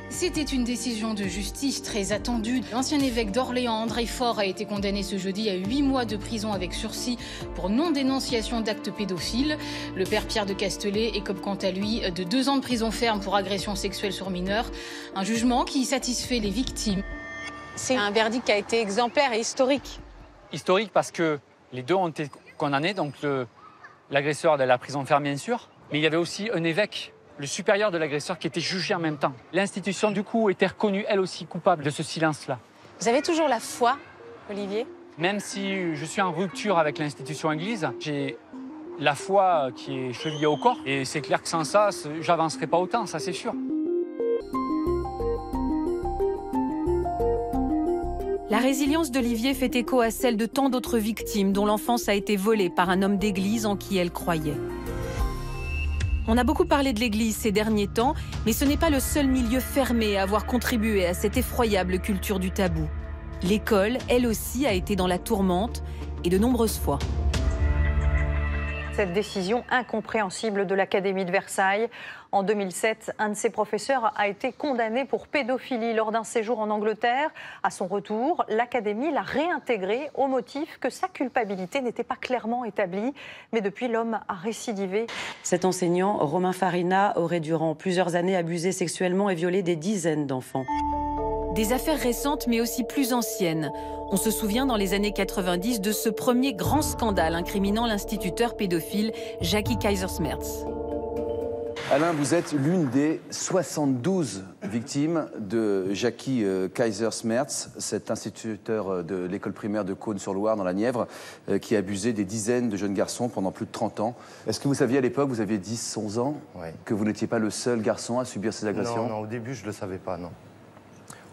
C'était une décision de justice très attendue. L'ancien évêque d'Orléans, André Faure, a été condamné ce jeudi à 8 mois de prison avec sursis pour non-dénonciation d'actes pédophiles. Le père Pierre de Castellet écope quant à lui de 2 ans de prison ferme pour agression sexuelle sur mineurs. Un jugement qui satisfait les victimes. C'est un verdict qui a été exemplaire et historique. Historique parce que les deux ont été condamnés, donc l'agresseur de la prison ferme, bien sûr, mais il y avait aussi un évêque, le supérieur de l'agresseur, qui était jugé en même temps. L'institution, du coup, était reconnue, elle aussi, coupable de ce silence-là. Vous avez toujours la foi, Olivier? Même si je suis en rupture avec l'institution église, j'ai la foi qui est chevillée au corps. Et c'est clair que sans ça, j'avancerai pas autant, ça c'est sûr. La résilience d'Olivier fait écho à celle de tant d'autres victimes dont l'enfance a été volée par un homme d'église en qui elle croyait. On a beaucoup parlé de l'église ces derniers temps, mais ce n'est pas le seul milieu fermé à avoir contribué à cette effroyable culture du tabou. L'école, elle aussi, a été dans la tourmente, et de nombreuses fois. Cette décision incompréhensible de l'Académie de Versailles. En 2007, un de ses professeurs a été condamné pour pédophilie lors d'un séjour en Angleterre. À son retour, l'Académie l'a réintégré au motif que sa culpabilité n'était pas clairement établie. Mais depuis, l'homme a récidivé. Cet enseignant, Romain Farina, aurait durant plusieurs années abusé sexuellement et violé des dizaines d'enfants. Des affaires récentes, mais aussi plus anciennes. On se souvient dans les années 90 de ce premier grand scandale incriminant l'instituteur pédophile Jackie Kaisersmertz. Alain, vous êtes l'une des 72 victimes de Jackie Kaisersmertz, cet instituteur de l'école primaire de Cosne-sur-Loire dans la Nièvre, qui a abusé des dizaines de jeunes garçons pendant plus de 30 ans. Est-ce que vous saviez à l'époque, vous aviez 10-11 ans, que vous n'étiez pas le seul garçon à subir ces agressions? Non, au début, je ne le savais pas, non.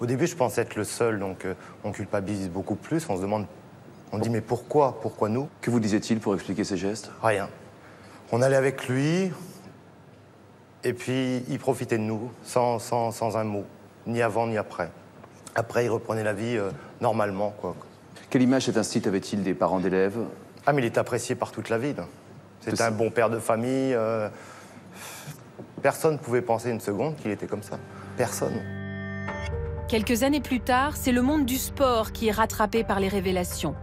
Au début, je pensais être le seul, donc on culpabilise beaucoup plus. On se demande, on dit mais pourquoi nous? Que vous disait-il pour expliquer ces gestes? Rien. On allait avec lui, et puis il profitait de nous, sans un mot, ni avant ni après. Après, il reprenait la vie normalement, quoi. Quelle image cet institut avait-il des parents d'élèves? Ah, mais il est apprécié par toute la ville. C'était un bon père de famille. Personne ne pouvait penser une seconde qu'il était comme ça. Personne. Quelques années plus tard, c'est le monde du sport qui est rattrapé par les révélations.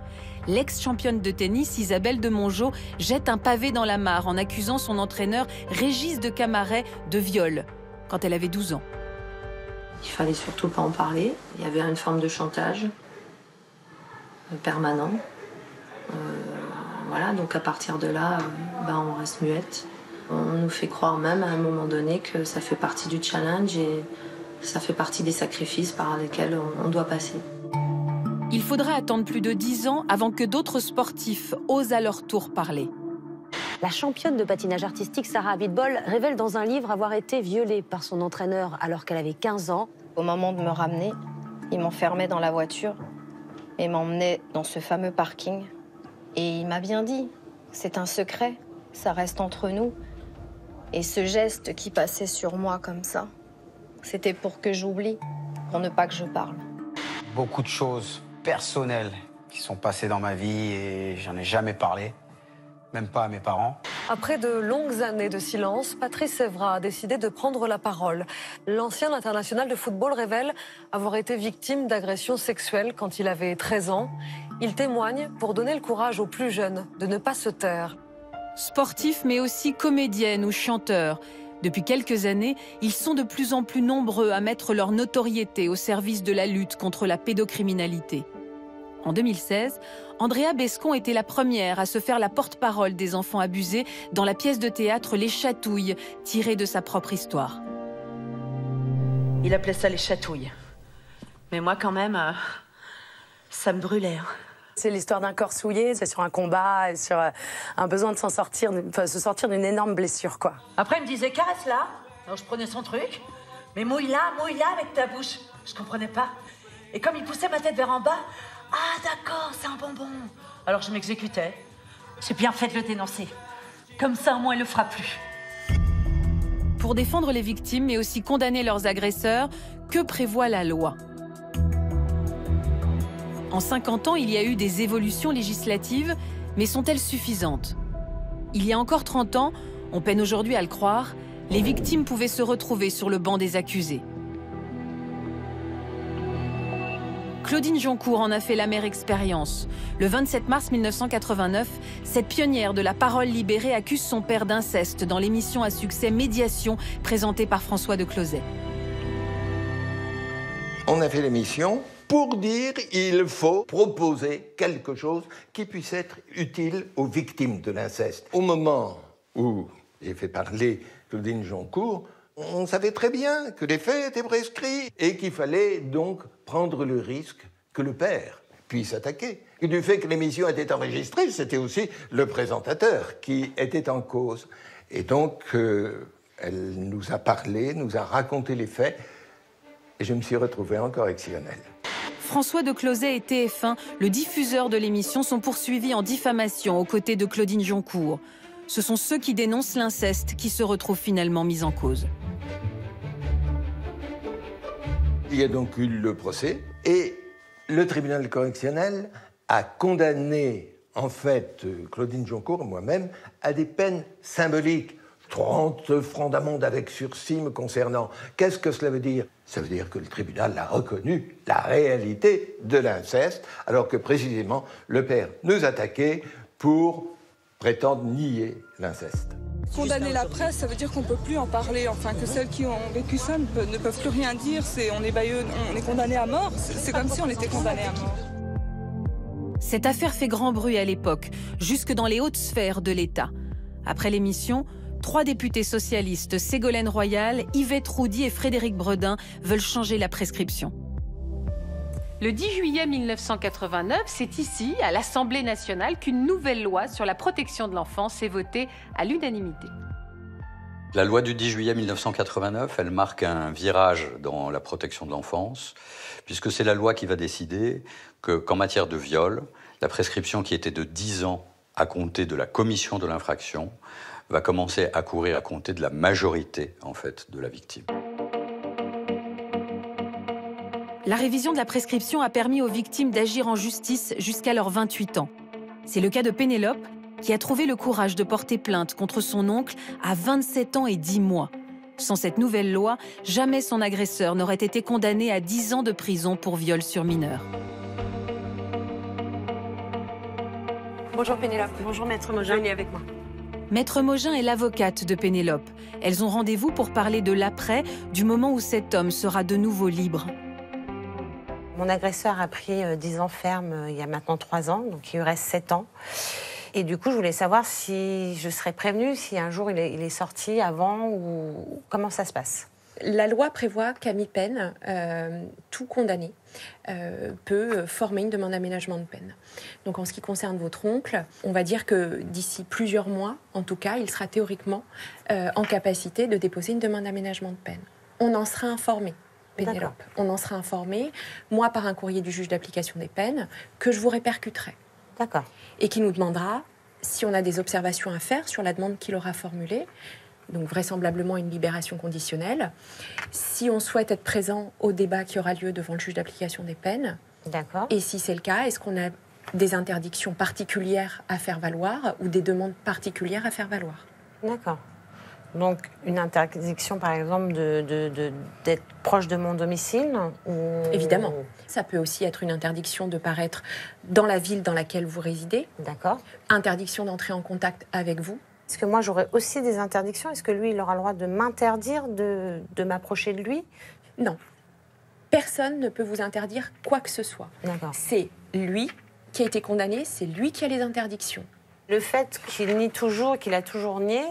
L'ex-championne de tennis, Isabelle de Mongeau, jette un pavé dans la mare en accusant son entraîneur Régis de Camaret de viol, quand elle avait 12 ans. Il fallait surtout pas en parler. Il y avait une forme de chantage permanent. Voilà, donc à partir de là, on reste muette. On nous fait croire même à un moment donné que ça fait partie du challenge et ça fait partie des sacrifices par lesquels on doit passer. Il faudra attendre plus de 10 ans avant que d'autres sportifs osent à leur tour parler. La championne de patinage artistique Sarah Abitbol révèle dans un livre avoir été violée par son entraîneur alors qu'elle avait 15 ans. Au moment de me ramener, il m'enfermait dans la voiture et m'emmenait dans ce fameux parking. Et il m'a bien dit, c'est un secret, ça reste entre nous. Et ce geste qui passait sur moi comme ça, c'était pour que j'oublie, pour ne pas que je parle. Beaucoup de choses personnelles qui sont passées dans ma vie et j'en ai jamais parlé, même pas à mes parents. Après de longues années de silence, Patrice Evra a décidé de prendre la parole. L'ancien international de football révèle avoir été victime d'agressions sexuelles quand il avait 13 ans. Il témoigne pour donner le courage aux plus jeunes de ne pas se taire. Sportifs mais aussi comédiennes ou chanteurs. Depuis quelques années, ils sont de plus en plus nombreux à mettre leur notoriété au service de la lutte contre la pédocriminalité. En 2016, Andrea Bescon était la première à se faire la porte-parole des enfants abusés dans la pièce de théâtre Les Chatouilles, tirée de sa propre histoire. Il appelait ça les chatouilles. Mais moi, quand même, ça me brûlait. C'est l'histoire d'un corps souillé, c'est sur un combat, et sur un besoin de s'en sortir, se sortir d'une énorme blessure, quoi. Après, il me disait, caresse-la. Alors je prenais son truc, mais mouille-la avec ta bouche. Je comprenais pas. Et comme il poussait ma tête vers en bas, ah d'accord, c'est un bonbon. Alors je m'exécutais. J'ai bien fait de le dénoncer. Comme ça, au moins, il le fera plus. Pour défendre les victimes, mais aussi condamner leurs agresseurs, que prévoit la loi ? En 50 ans, il y a eu des évolutions législatives, mais sont-elles suffisantes? Il y a encore 30 ans, on peine aujourd'hui à le croire, les victimes pouvaient se retrouver sur le banc des accusés. Claudine Joncourt en a fait l'amère expérience. Le 27 mars 1989, cette pionnière de la parole libérée accuse son père d'inceste dans l'émission à succès Médiation, présentée par François de Closet. On a fait l'émission. pour dire il faut proposer quelque chose qui puisse être utile aux victimes de l'inceste. Au moment où j'ai fait parler Claudine Joncour, on savait très bien que les faits étaient prescrits et qu'il fallait donc prendre le risque que le père puisse attaquer. Et du fait que l'émission était enregistrée, c'était aussi le présentateur qui était en cause. Et donc, elle nous a parlé, nous a raconté les faits, et je me suis retrouvé en correctionnel. François de Closet et TF1, le diffuseur de l'émission, sont poursuivis en diffamation aux côtés de Claudine Joncour. Ce sont ceux qui dénoncent l'inceste qui se retrouvent finalement mis en cause. Il y a donc eu le procès, et le tribunal correctionnel a condamné, en fait, Claudine Joncour et moi-même, à des peines symboliques. 30 francs d'amende avec sursis me concernant. Qu'est-ce que cela veut dire? Ça veut dire que le tribunal a reconnu la réalité de l'inceste, alors que précisément le père nous attaquait pour prétendre nier l'inceste. Condamner la presse, ça veut dire qu'on ne peut plus en parler, enfin que celles qui ont vécu ça ne peuvent plus rien dire, on est condamné à mort, c'est comme si on était condamné à mort. Cette affaire fait grand bruit à l'époque, jusque dans les hautes sphères de l'État. Après l'émission, 3 députés socialistes, Ségolène Royal, Yvette Roudy et Frédéric Bredin, veulent changer la prescription. Le 10 juillet 1989, c'est ici, à l'Assemblée nationale, qu'une nouvelle loi sur la protection de l'enfance est votée à l'unanimité. La loi du 10 juillet 1989, elle marque un virage dans la protection de l'enfance, puisque c'est la loi qui va décider qu'en matière de viol, la prescription qui était de 10 ans à compter de la commission de l'infraction va commencer à courir à compter de la majorité, en fait, de la victime. La révision de la prescription a permis aux victimes d'agir en justice jusqu'à leurs 28 ans. C'est le cas de Pénélope, qui a trouvé le courage de porter plainte contre son oncle à 27 ans et 10 mois. Sans cette nouvelle loi, jamais son agresseur n'aurait été condamné à 10 ans de prison pour viol sur mineur. Bonjour Pénélope. Bonjour Maître Mogin. Venez avec moi. Maître Mogin est l'avocate de Pénélope. Elles ont rendez-vous pour parler de l'après, du moment où cet homme sera de nouveau libre. Mon agresseur a pris 10 ans ferme il y a maintenant 3 ans, donc il lui reste 7 ans. Et du coup, je voulais savoir si je serais prévenue, si un jour il est sorti avant ou comment ça se passe. La loi prévoit qu'à mi-peine, tout condamné peut former une demande d'aménagement de peine. Donc en ce qui concerne votre oncle, on va dire que d'ici plusieurs mois, en tout cas, il sera théoriquement en capacité de déposer une demande d'aménagement de peine. On en sera informé, Pénélope. On en sera informé, moi par un courrier du juge d'application des peines, que je vous répercuterai. D'accord. Et qui nous demandera si on a des observations à faire sur la demande qu'il aura formulée, donc vraisemblablement une libération conditionnelle. Si on souhaite être présent au débat qui aura lieu devant le juge d'application des peines. D'accord. Et si c'est le cas, est-ce qu'on a des interdictions particulières à faire valoir ou des demandes particulières à faire valoir? D'accord. Donc une interdiction, par exemple, d'être proche de mon domicile ou... Évidemment. Ça peut aussi être une interdiction de paraître dans la ville dans laquelle vous résidez. D'accord. Interdiction d'entrer en contact avec vous. Est-ce que moi, j'aurais aussi des interdictions? Est-ce que lui, il aura le droit de m'interdire de m'approcher de lui? Non. Personne ne peut vous interdire quoi que ce soit. D'accord. C'est lui qui a été condamné, c'est lui qui a les interdictions. Le fait qu'il nie toujours, qu'il a toujours nié,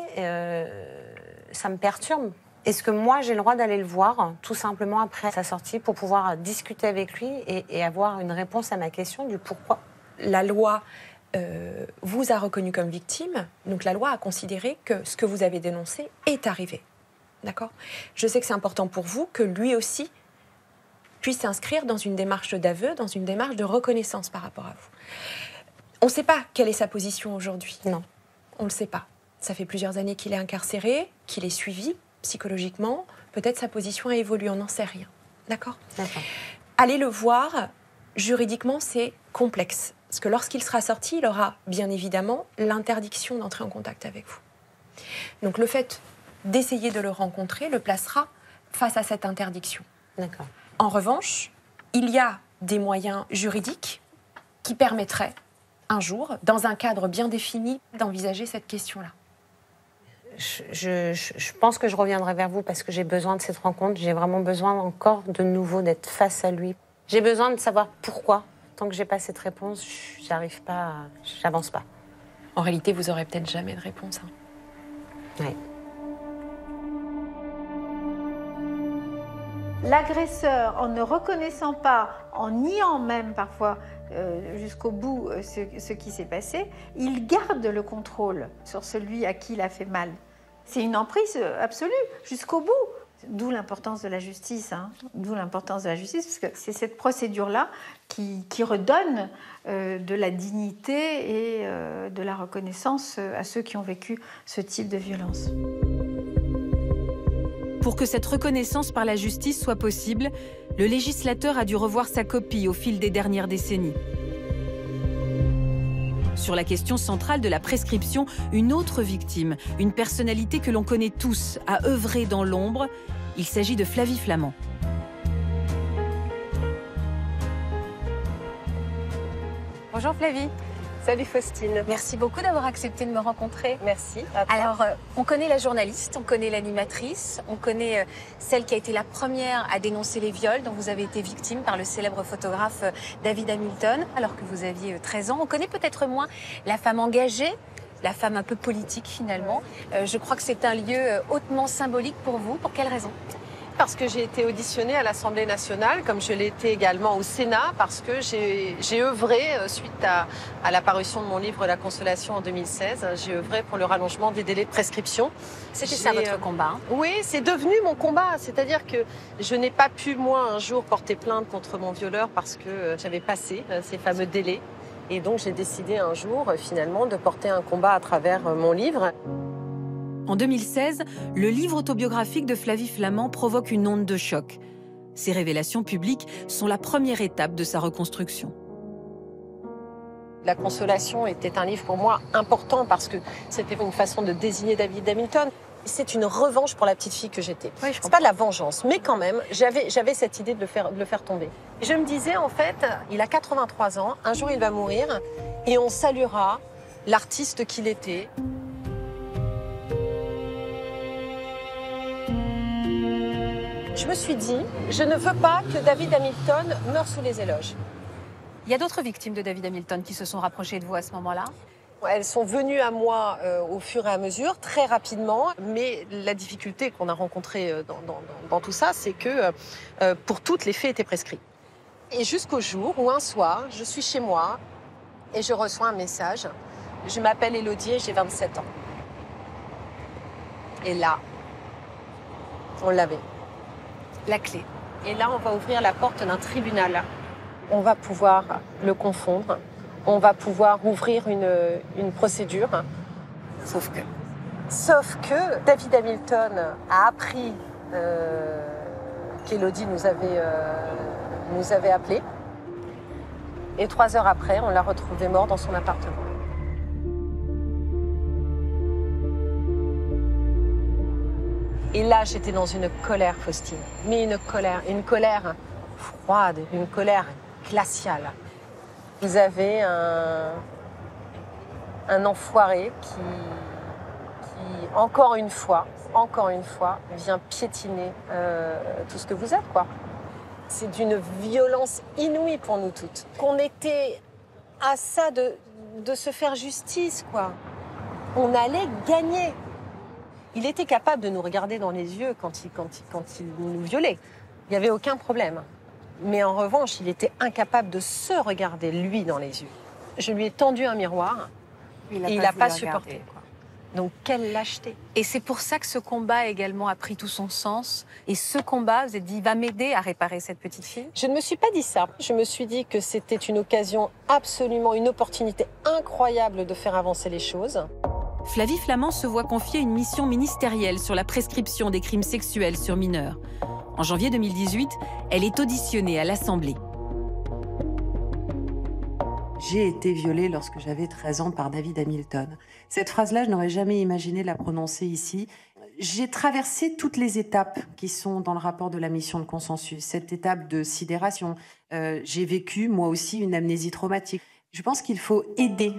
ça me perturbe. Est-ce que moi, j'ai le droit d'aller le voir, tout simplement après sa sortie, pour pouvoir discuter avec lui et avoir une réponse à ma question du pourquoi? La loi vous a reconnu comme victime, donc la loi a considéré que ce que vous avez dénoncé est arrivé. D'accord? Je sais que c'est important pour vous que lui aussi puisse s'inscrire dans une démarche d'aveu, dans une démarche de reconnaissance par rapport à vous. On ne sait pas quelle est sa position aujourd'hui. Non. On ne le sait pas. Ça fait plusieurs années qu'il est incarcéré, qu'il est suivi psychologiquement. Peut-être sa position a évolué, on n'en sait rien. D'accord? D'accord. Allez le voir, juridiquement, c'est complexe. Parce que lorsqu'il sera sorti, il aura bien évidemment l'interdiction d'entrer en contact avec vous. Donc le fait d'essayer de le rencontrer le placera face à cette interdiction. D'accord. En revanche, il y a des moyens juridiques qui permettraient un jour, dans un cadre bien défini, d'envisager cette question-là. Je pense que je reviendrai vers vous parce que j'ai besoin de cette rencontre. J'ai vraiment besoin encore de nouveau d'être face à lui. J'ai besoin de savoir pourquoi. Tant que j'ai pas cette réponse, j'arrive pas, j'avance pas. En réalité, vous aurez peut-être jamais de réponse. Hein. Ouais. L'agresseur, en ne reconnaissant pas, en niant même parfois jusqu'au bout ce qui s'est passé, il garde le contrôle sur celui à qui il a fait mal. C'est une emprise absolue, jusqu'au bout. D'où l'importance de la justice, hein. D'où l'importance de la justice, parce que c'est cette procédure-là qui redonne de la dignité et de la reconnaissance à ceux qui ont vécu ce type de violence. Pour que cette reconnaissance par la justice soit possible, le législateur a dû revoir sa copie au fil des dernières décennies. Sur la question centrale de la prescription, une autre victime, une personnalité que l'on connaît tous, a œuvré dans l'ombre. Il s'agit de Flavie Flament. Bonjour Flavie. Salut Faustine. Merci beaucoup d'avoir accepté de me rencontrer. Merci. Alors, on connaît la journaliste, on connaît l'animatrice, on connaît celle qui a été la première à dénoncer les viols dont vous avez été victime par le célèbre photographe David Hamilton, alors que vous aviez 13 ans. On connaît peut-être moins la femme engagée, la femme un peu politique finalement. Je crois que c'est un lieu hautement symbolique pour vous. Pour quelle raison ? Parce que j'ai été auditionnée à l'Assemblée nationale, comme je l'ai été également au Sénat, parce que j'ai œuvré, suite à la parution de mon livre La Consolation en 2016, j'ai œuvré pour le rallongement des délais de prescription. C'était ça votre combat, hein ? Oui, c'est devenu mon combat. C'est-à-dire que je n'ai pas pu, moi, un jour, porter plainte contre mon violeur parce que j'avais passé ces fameux délais. Et donc, j'ai décidé un jour, finalement, de porter un combat à travers mon livre. En 2016, le livre autobiographique de Flavie Flament provoque une onde de choc. Ces révélations publiques sont la première étape de sa reconstruction. La Consolation était un livre pour moi important parce que c'était une façon de désigner David Hamilton. C'est une revanche pour la petite fille que j'étais. Oui, c'est pas de la vengeance, mais quand même, j'avais cette idée de le faire tomber. Je me disais, en fait, il a 83 ans, un jour il va mourir et on saluera l'artiste qu'il était. Je me suis dit, je ne veux pas que David Hamilton meure sous les éloges. Il y a d'autres victimes de David Hamilton qui se sont rapprochées de vous à ce moment-là ? Elles sont venues à moi au fur et à mesure, très rapidement. Mais la difficulté qu'on a rencontrée dans tout ça, c'est que pour toutes, les faits étaient prescrits. Et jusqu'au jour où un soir, je suis chez moi et je reçois un message. Je m'appelle Élodie et j'ai 27 ans. Et là, on l'avait. La clé. Et là, on va ouvrir la porte d'un tribunal. On va pouvoir le confondre. On va pouvoir ouvrir une procédure. Sauf que David Hamilton a appris qu'Élodie nous avait appelés. Et 3 heures après, on l'a retrouvé mort dans son appartement. Et là, j'étais dans une colère, Faustine. Mais une colère froide, une colère glaciale. Vous avez un enfoiré qui encore une fois, vient piétiner tout ce que vous êtes, quoi. C'est d'une violence inouïe pour nous toutes. Qu'on était à ça de se faire justice, quoi. On allait gagner. Il était capable de nous regarder dans les yeux quand il nous violait. Il n'y avait aucun problème. Mais en revanche, il était incapable de se regarder, lui, dans les yeux. Je lui ai tendu un miroir et il n'a pas supporté. Donc, quelle lâcheté. Et c'est pour ça que ce combat également a pris tout son sens. Et ce combat, vous avez dit, va m'aider à réparer cette petite fille ? Je ne me suis pas dit ça. Je me suis dit que c'était une occasion, absolument une opportunité incroyable de faire avancer les choses. Flavie Flament se voit confier une mission ministérielle sur la prescription des crimes sexuels sur mineurs. En janvier 2018, elle est auditionnée à l'Assemblée. J'ai été violée lorsque j'avais 13 ans par David Hamilton. Cette phrase-là, je n'aurais jamais imaginé la prononcer ici. J'ai traversé toutes les étapes qui sont dans le rapport de la mission de consensus. Cette étape de sidération. J'ai vécu, moi aussi, une amnésie traumatique. Je pense qu'il faut aider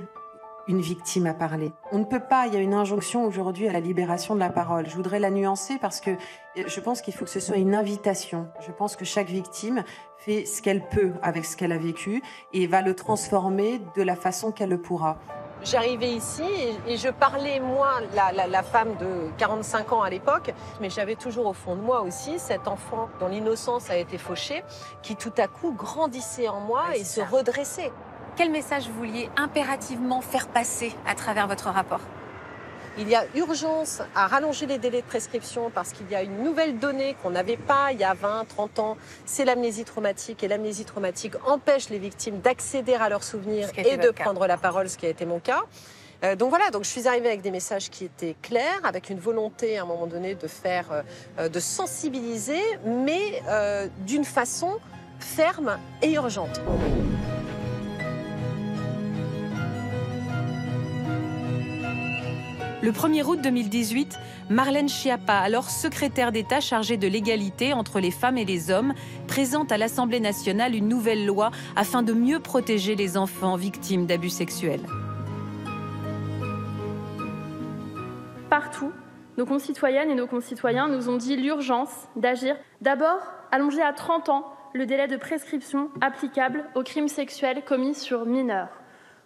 une victime à parler. On ne peut pas, il y a une injonction aujourd'hui à la libération de la parole. Je voudrais la nuancer parce que je pense qu'il faut que ce soit une invitation. Je pense que chaque victime fait ce qu'elle peut avec ce qu'elle a vécu et va le transformer de la façon qu'elle le pourra. J'arrivais ici et je parlais, moi, la femme de 45 ans à l'époque, mais j'avais toujours au fond de moi aussi cet enfant dont l'innocence a été fauchée, qui tout à coup grandissait en moi et se redressait. Quel message vous vouliez impérativement faire passer à travers votre rapport ? Il y a urgence à rallonger les délais de prescription parce qu'il y a une nouvelle donnée qu'on n'avait pas il y a 20, 30 ans, c'est l'amnésie traumatique. Et l'amnésie traumatique empêche les victimes d'accéder à leurs souvenirs et de prendre la parole, ce qui a été mon cas. Donc voilà, donc je suis arrivée avec des messages qui étaient clairs, avec une volonté à un moment donné de sensibiliser, mais d'une façon ferme et urgente. Le 1er août 2018, Marlène Schiappa, alors secrétaire d'État chargée de l'égalité entre les femmes et les hommes, présente à l'Assemblée nationale une nouvelle loi afin de mieux protéger les enfants victimes d'abus sexuels. Partout, nos concitoyennes et nos concitoyens nous ont dit l'urgence d'agir. D'abord, allonger à 30 ans le délai de prescription applicable aux crimes sexuels commis sur mineurs,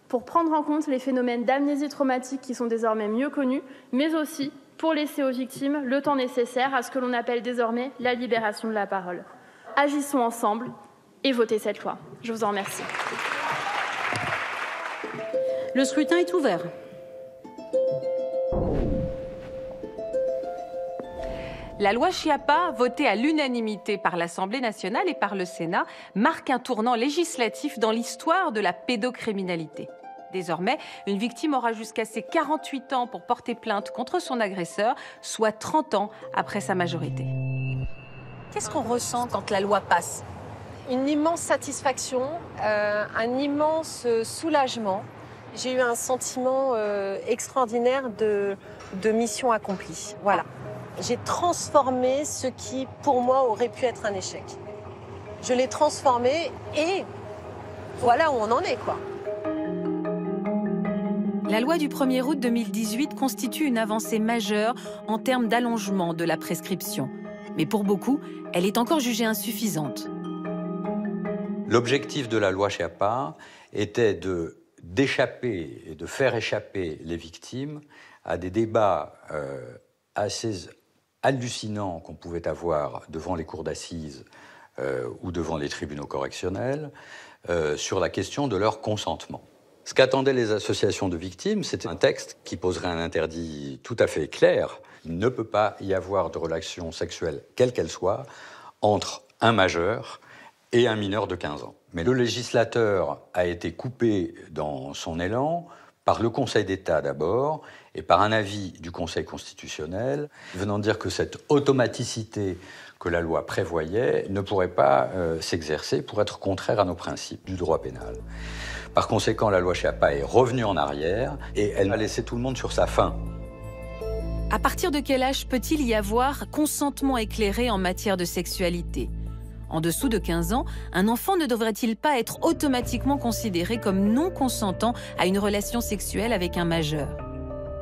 pour prendre en compte les phénomènes d'amnésie traumatique qui sont désormais mieux connus, mais aussi pour laisser aux victimes le temps nécessaire à ce que l'on appelle désormais la libération de la parole. Agissons ensemble et votez cette loi. Je vous en remercie. Le scrutin est ouvert. La loi Schiappa, votée à l'unanimité par l'Assemblée nationale et par le Sénat, marque un tournant législatif dans l'histoire de la pédocriminalité. Désormais, une victime aura jusqu'à ses 48 ans pour porter plainte contre son agresseur, soit 30 ans après sa majorité. Qu'est-ce qu'on ressent quand la loi passe ? Une immense satisfaction, un immense soulagement. J'ai eu un sentiment extraordinaire de mission accomplie. Voilà. J'ai transformé ce qui, pour moi, aurait pu être un échec. Je l'ai transformé et voilà où on en est, quoi. La loi du 1er août 2018 constitue une avancée majeure en termes d'allongement de la prescription. Mais pour beaucoup, elle est encore jugée insuffisante. L'objectif de la loi Schiappa était d'échapper et de faire échapper les victimes à des débats assez hallucinants qu'on pouvait avoir devant les cours d'assises ou devant les tribunaux correctionnels sur la question de leur consentement. Ce qu'attendaient les associations de victimes, c'était un texte qui poserait un interdit tout à fait clair. Il ne peut pas y avoir de relation sexuelle, quelle qu'elle soit, entre un majeur et un mineur de 15 ans. Mais le législateur a été coupé dans son élan par le Conseil d'État d'abord et par un avis du Conseil constitutionnel venant dire que cette automaticité que la loi prévoyait ne pourrait pas s'exercer pour être contraire à nos principes du droit pénal. Par conséquent, la loi Schiappa est revenue en arrière et elle a laissé tout le monde sur sa faim. À partir de quel âge peut-il y avoir consentement éclairé en matière de sexualité ? En dessous de 15 ans, un enfant ne devrait-il pas être automatiquement considéré comme non consentant à une relation sexuelle avec un majeur ?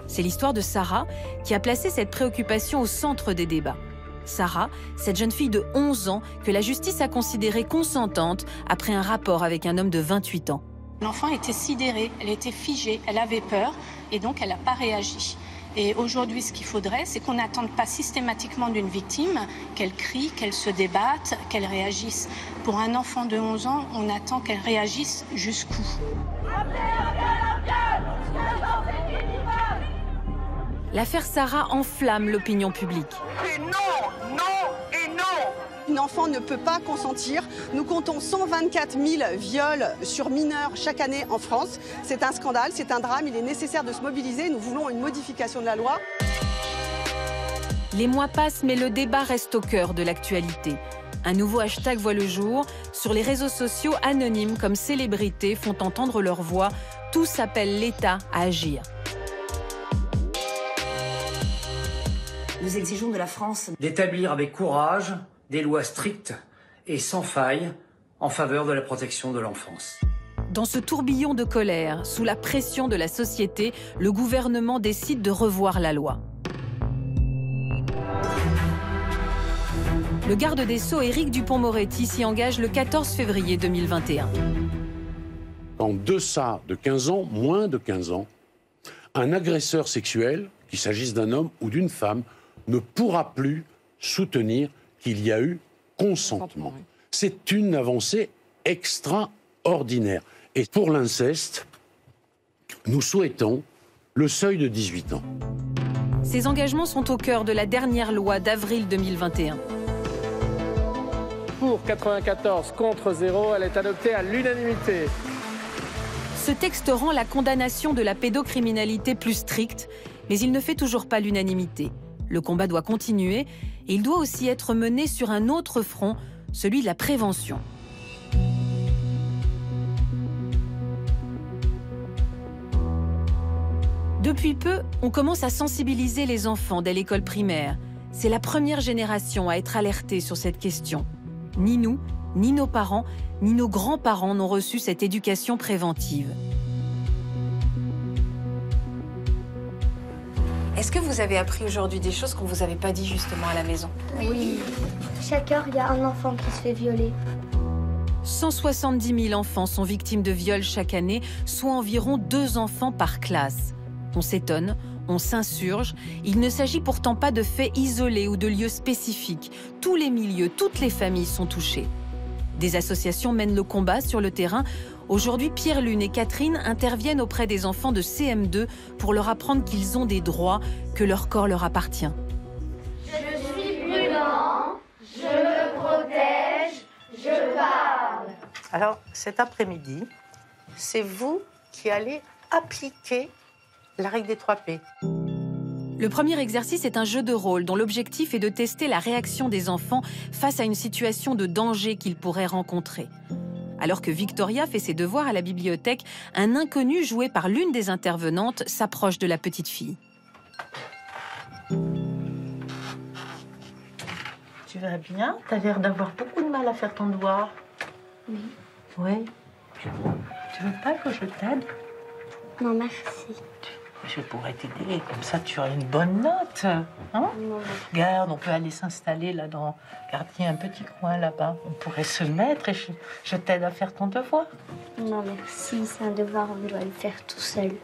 C'est l'histoire de Sarah qui a placé cette préoccupation au centre des débats. Sarah, cette jeune fille de 11 ans que la justice a considérée consentante après un rapport avec un homme de 28 ans. L'enfant était sidérée, elle était figée, elle avait peur et donc elle n'a pas réagi. Et aujourd'hui, ce qu'il faudrait, c'est qu'on n'attende pas systématiquement d'une victime qu'elle crie, qu'elle se débatte, qu'elle réagisse. Pour un enfant de 11 ans, on attend qu'elle réagisse jusqu'où ? L'affaire Sarah enflamme l'opinion publique. C'est non, non et non. Un enfant ne peut pas consentir. Nous comptons 124 000 viols sur mineurs chaque année en France. C'est un scandale, c'est un drame. Il est nécessaire de se mobiliser. Nous voulons une modification de la loi. Les mois passent, mais le débat reste au cœur de l'actualité. Un nouveau hashtag voit le jour. Sur les réseaux sociaux, anonymes comme célébrités font entendre leur voix. Tous appellent l'État à agir. Nous exigeons de la France d'établir avec courage des lois strictes et sans faille en faveur de la protection de l'enfance. Dans ce tourbillon de colère, sous la pression de la société, le gouvernement décide de revoir la loi. Le garde des Sceaux, Éric Dupond-Moretti, s'y engage le 14 février 2021. En deçà de 15 ans, moins de 15 ans, un agresseur sexuel, qu'il s'agisse d'un homme ou d'une femme, ne pourra plus soutenir qu'il y a eu consentement. C'est une avancée extraordinaire. Et pour l'inceste, nous souhaitons le seuil de 18 ans. Ces engagements sont au cœur de la dernière loi d'avril 2021. Pour 94, contre 0, elle est adoptée à l'unanimité. Ce texte rend la condamnation de la pédocriminalité plus stricte, mais il ne fait toujours pas l'unanimité. Le combat doit continuer et il doit aussi être mené sur un autre front, celui de la prévention. Depuis peu, on commence à sensibiliser les enfants dès l'école primaire. C'est la première génération à être alertée sur cette question. Ni nous, ni nos parents, ni nos grands-parents n'ont reçu cette éducation préventive. Est-ce que vous avez appris aujourd'hui des choses qu'on ne vous avait pas dit justement à la maison? Oui. Chaque heure, il y a un enfant qui se fait violer. 170 000 enfants sont victimes de viols chaque année, soit environ 2 enfants par classe. On s'étonne, on s'insurge. Il ne s'agit pourtant pas de faits isolés ou de lieux spécifiques. Tous les milieux, toutes les familles sont touchées. Des associations mènent le combat sur le terrain. Aujourd'hui, Pierre Lune et Catherine interviennent auprès des enfants de CM2 pour leur apprendre qu'ils ont des droits, que leur corps leur appartient. Je suis prudent, je me protège, je parle. Alors, cet après-midi, c'est vous qui allez appliquer la règle des 3 P. Le premier exercice est un jeu de rôle dont l'objectif est de tester la réaction des enfants face à une situation de danger qu'ils pourraient rencontrer. Alors que Victoria fait ses devoirs à la bibliothèque, un inconnu joué par l'une des intervenantes s'approche de la petite fille. Tu vas bien? T'as l'air d'avoir beaucoup de mal à faire ton devoir. Oui. Oui. Tu veux pas que je t'aide? Non, merci. Je pourrais t'aider, comme ça tu aurais une bonne note. Hein? Non. Regarde, on peut aller s'installer là dans... Regarde, il y a un petit coin là-bas. On pourrait se mettre et je t'aide à faire ton devoir. Non, merci. C'est un devoir, on doit le faire tout seul.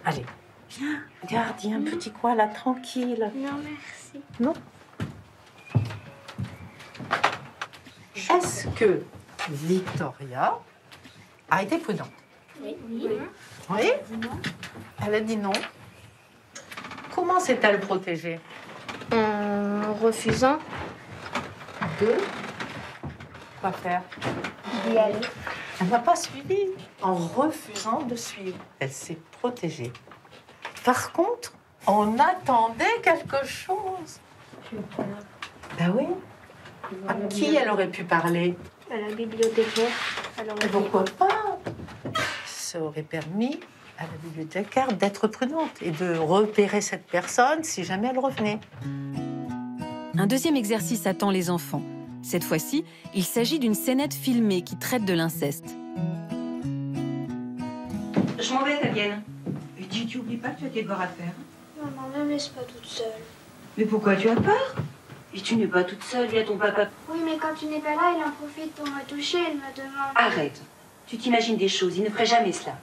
Allez, viens. Regarde, il y a un petit coin là, tranquille. Non, merci. Non. Est-ce que Victoria a été prudente? Oui. Oui? Elle a dit non. Comment s'est-elle protégée? En refusant de quoi faire? d'y aller. Elle n'a pas suivi. En refusant de suivre, elle s'est protégée. Par contre, on attendait quelque chose. Ben oui. À qui elle aurait pu parler? À la bibliothécaire. Et pourquoi pas? Ça aurait permis à la bibliothécaire d'être prudente et de repérer cette personne si jamais elle revenait. Un deuxième exercice attend les enfants. Cette fois-ci, il s'agit d'une scénette filmée qui traite de l'inceste. Je m'en vais, Fabienne. Et tu n'oublies pas que tu as tes devoirs à faire. Maman, ne me laisse pas toute seule. Mais pourquoi tu as peur? Et tu n'es pas toute seule, il y a ton papa. Oui, mais quand tu n'es pas là, il en profite pour me toucher. Il me demande... Arrête. Tu t'imagines des choses, il ne ferait jamais cela.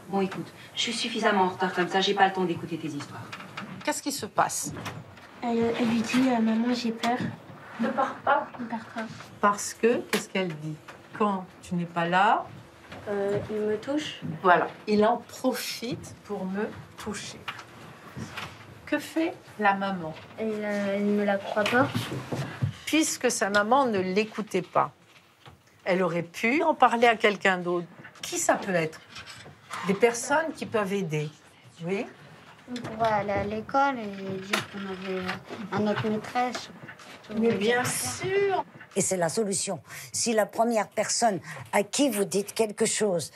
Bon, écoute, je suis suffisamment en retard comme ça, j'ai pas le temps d'écouter tes histoires. Qu'est-ce qui se passe? Elle lui dit, maman, j'ai peur. Ne pars pas. Ne pars pas. Parce que, qu'est-ce qu'elle dit? Quand tu n'es pas là... il me touche. Voilà, il en profite pour me toucher. Que fait la maman? Elle ne la croit pas. Puisque sa maman ne l'écoutait pas, elle aurait pu en parler à quelqu'un d'autre. Qui ça peut être? Des personnes qui peuvent aider. Oui? On pourrait aller à l'école et dire qu'on avait un autre maîtresse. Mais bien sûr! Et c'est la solution. Si la première personne à qui vous dites quelque chose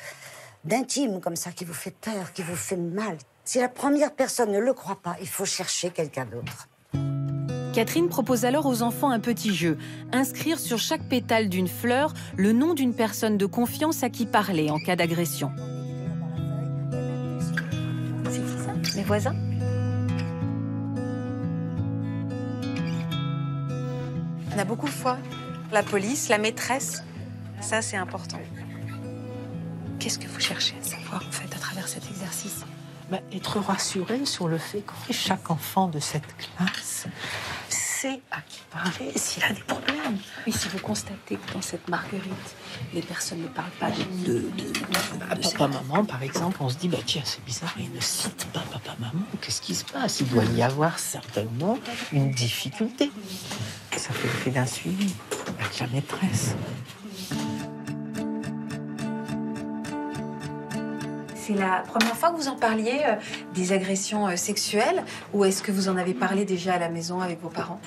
d'intime comme ça, qui vous fait peur, qui vous fait mal, si la première personne ne le croit pas, il faut chercher quelqu'un d'autre. Catherine propose alors aux enfants un petit jeu, inscrire sur chaque pétale d'une fleur le nom d'une personne de confiance à qui parler en cas d'agression. C'est qui ça? Les voisins? On a beaucoup de fois la police, la maîtresse. Ça, c'est important. Qu'est-ce que vous cherchez à savoir, en fait, à travers cet exercice? Être rassuré sur le fait que chaque enfant de cette classe sait à qui parler s'il a des problèmes. Et si vous constatez que dans cette Marguerite, les personnes ne parlent pas de papa-maman, par exemple, on se dit, tiens, c'est bizarre, il ne cite pas papa-maman. Qu'est-ce qui se passe? Il doit y avoir certainement une difficulté. Ça fait l'effet d'un suivi avec la maîtresse. C'est la première fois que vous en parliez des agressions sexuelles, ou est-ce que vous en avez parlé déjà à la maison avec vos parents?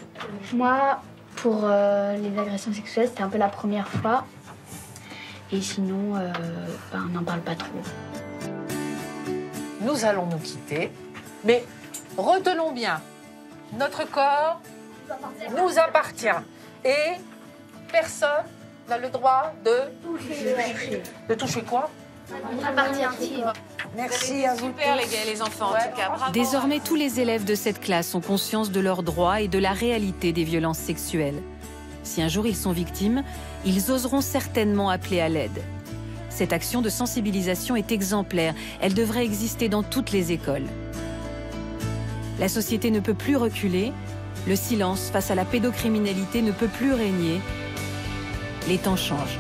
Moi, pour les agressions sexuelles, c'était un peu la première fois. Et sinon, on n'en parle pas trop. Nous allons nous quitter, mais retenons bien, notre corps nous appartient et personne n'a le droit de toucher. De toucher quoi? Merci à vous. Super les enfants, en tout cas. Bravo. Désormais, tous les élèves de cette classe ont conscience de leurs droits et de la réalité des violences sexuelles. Si un jour ils sont victimes, ils oseront certainement appeler à l'aide. Cette action de sensibilisation est exemplaire. Elle devrait exister dans toutes les écoles. La société ne peut plus reculer. Le silence face à la pédocriminalité ne peut plus régner. Les temps changent.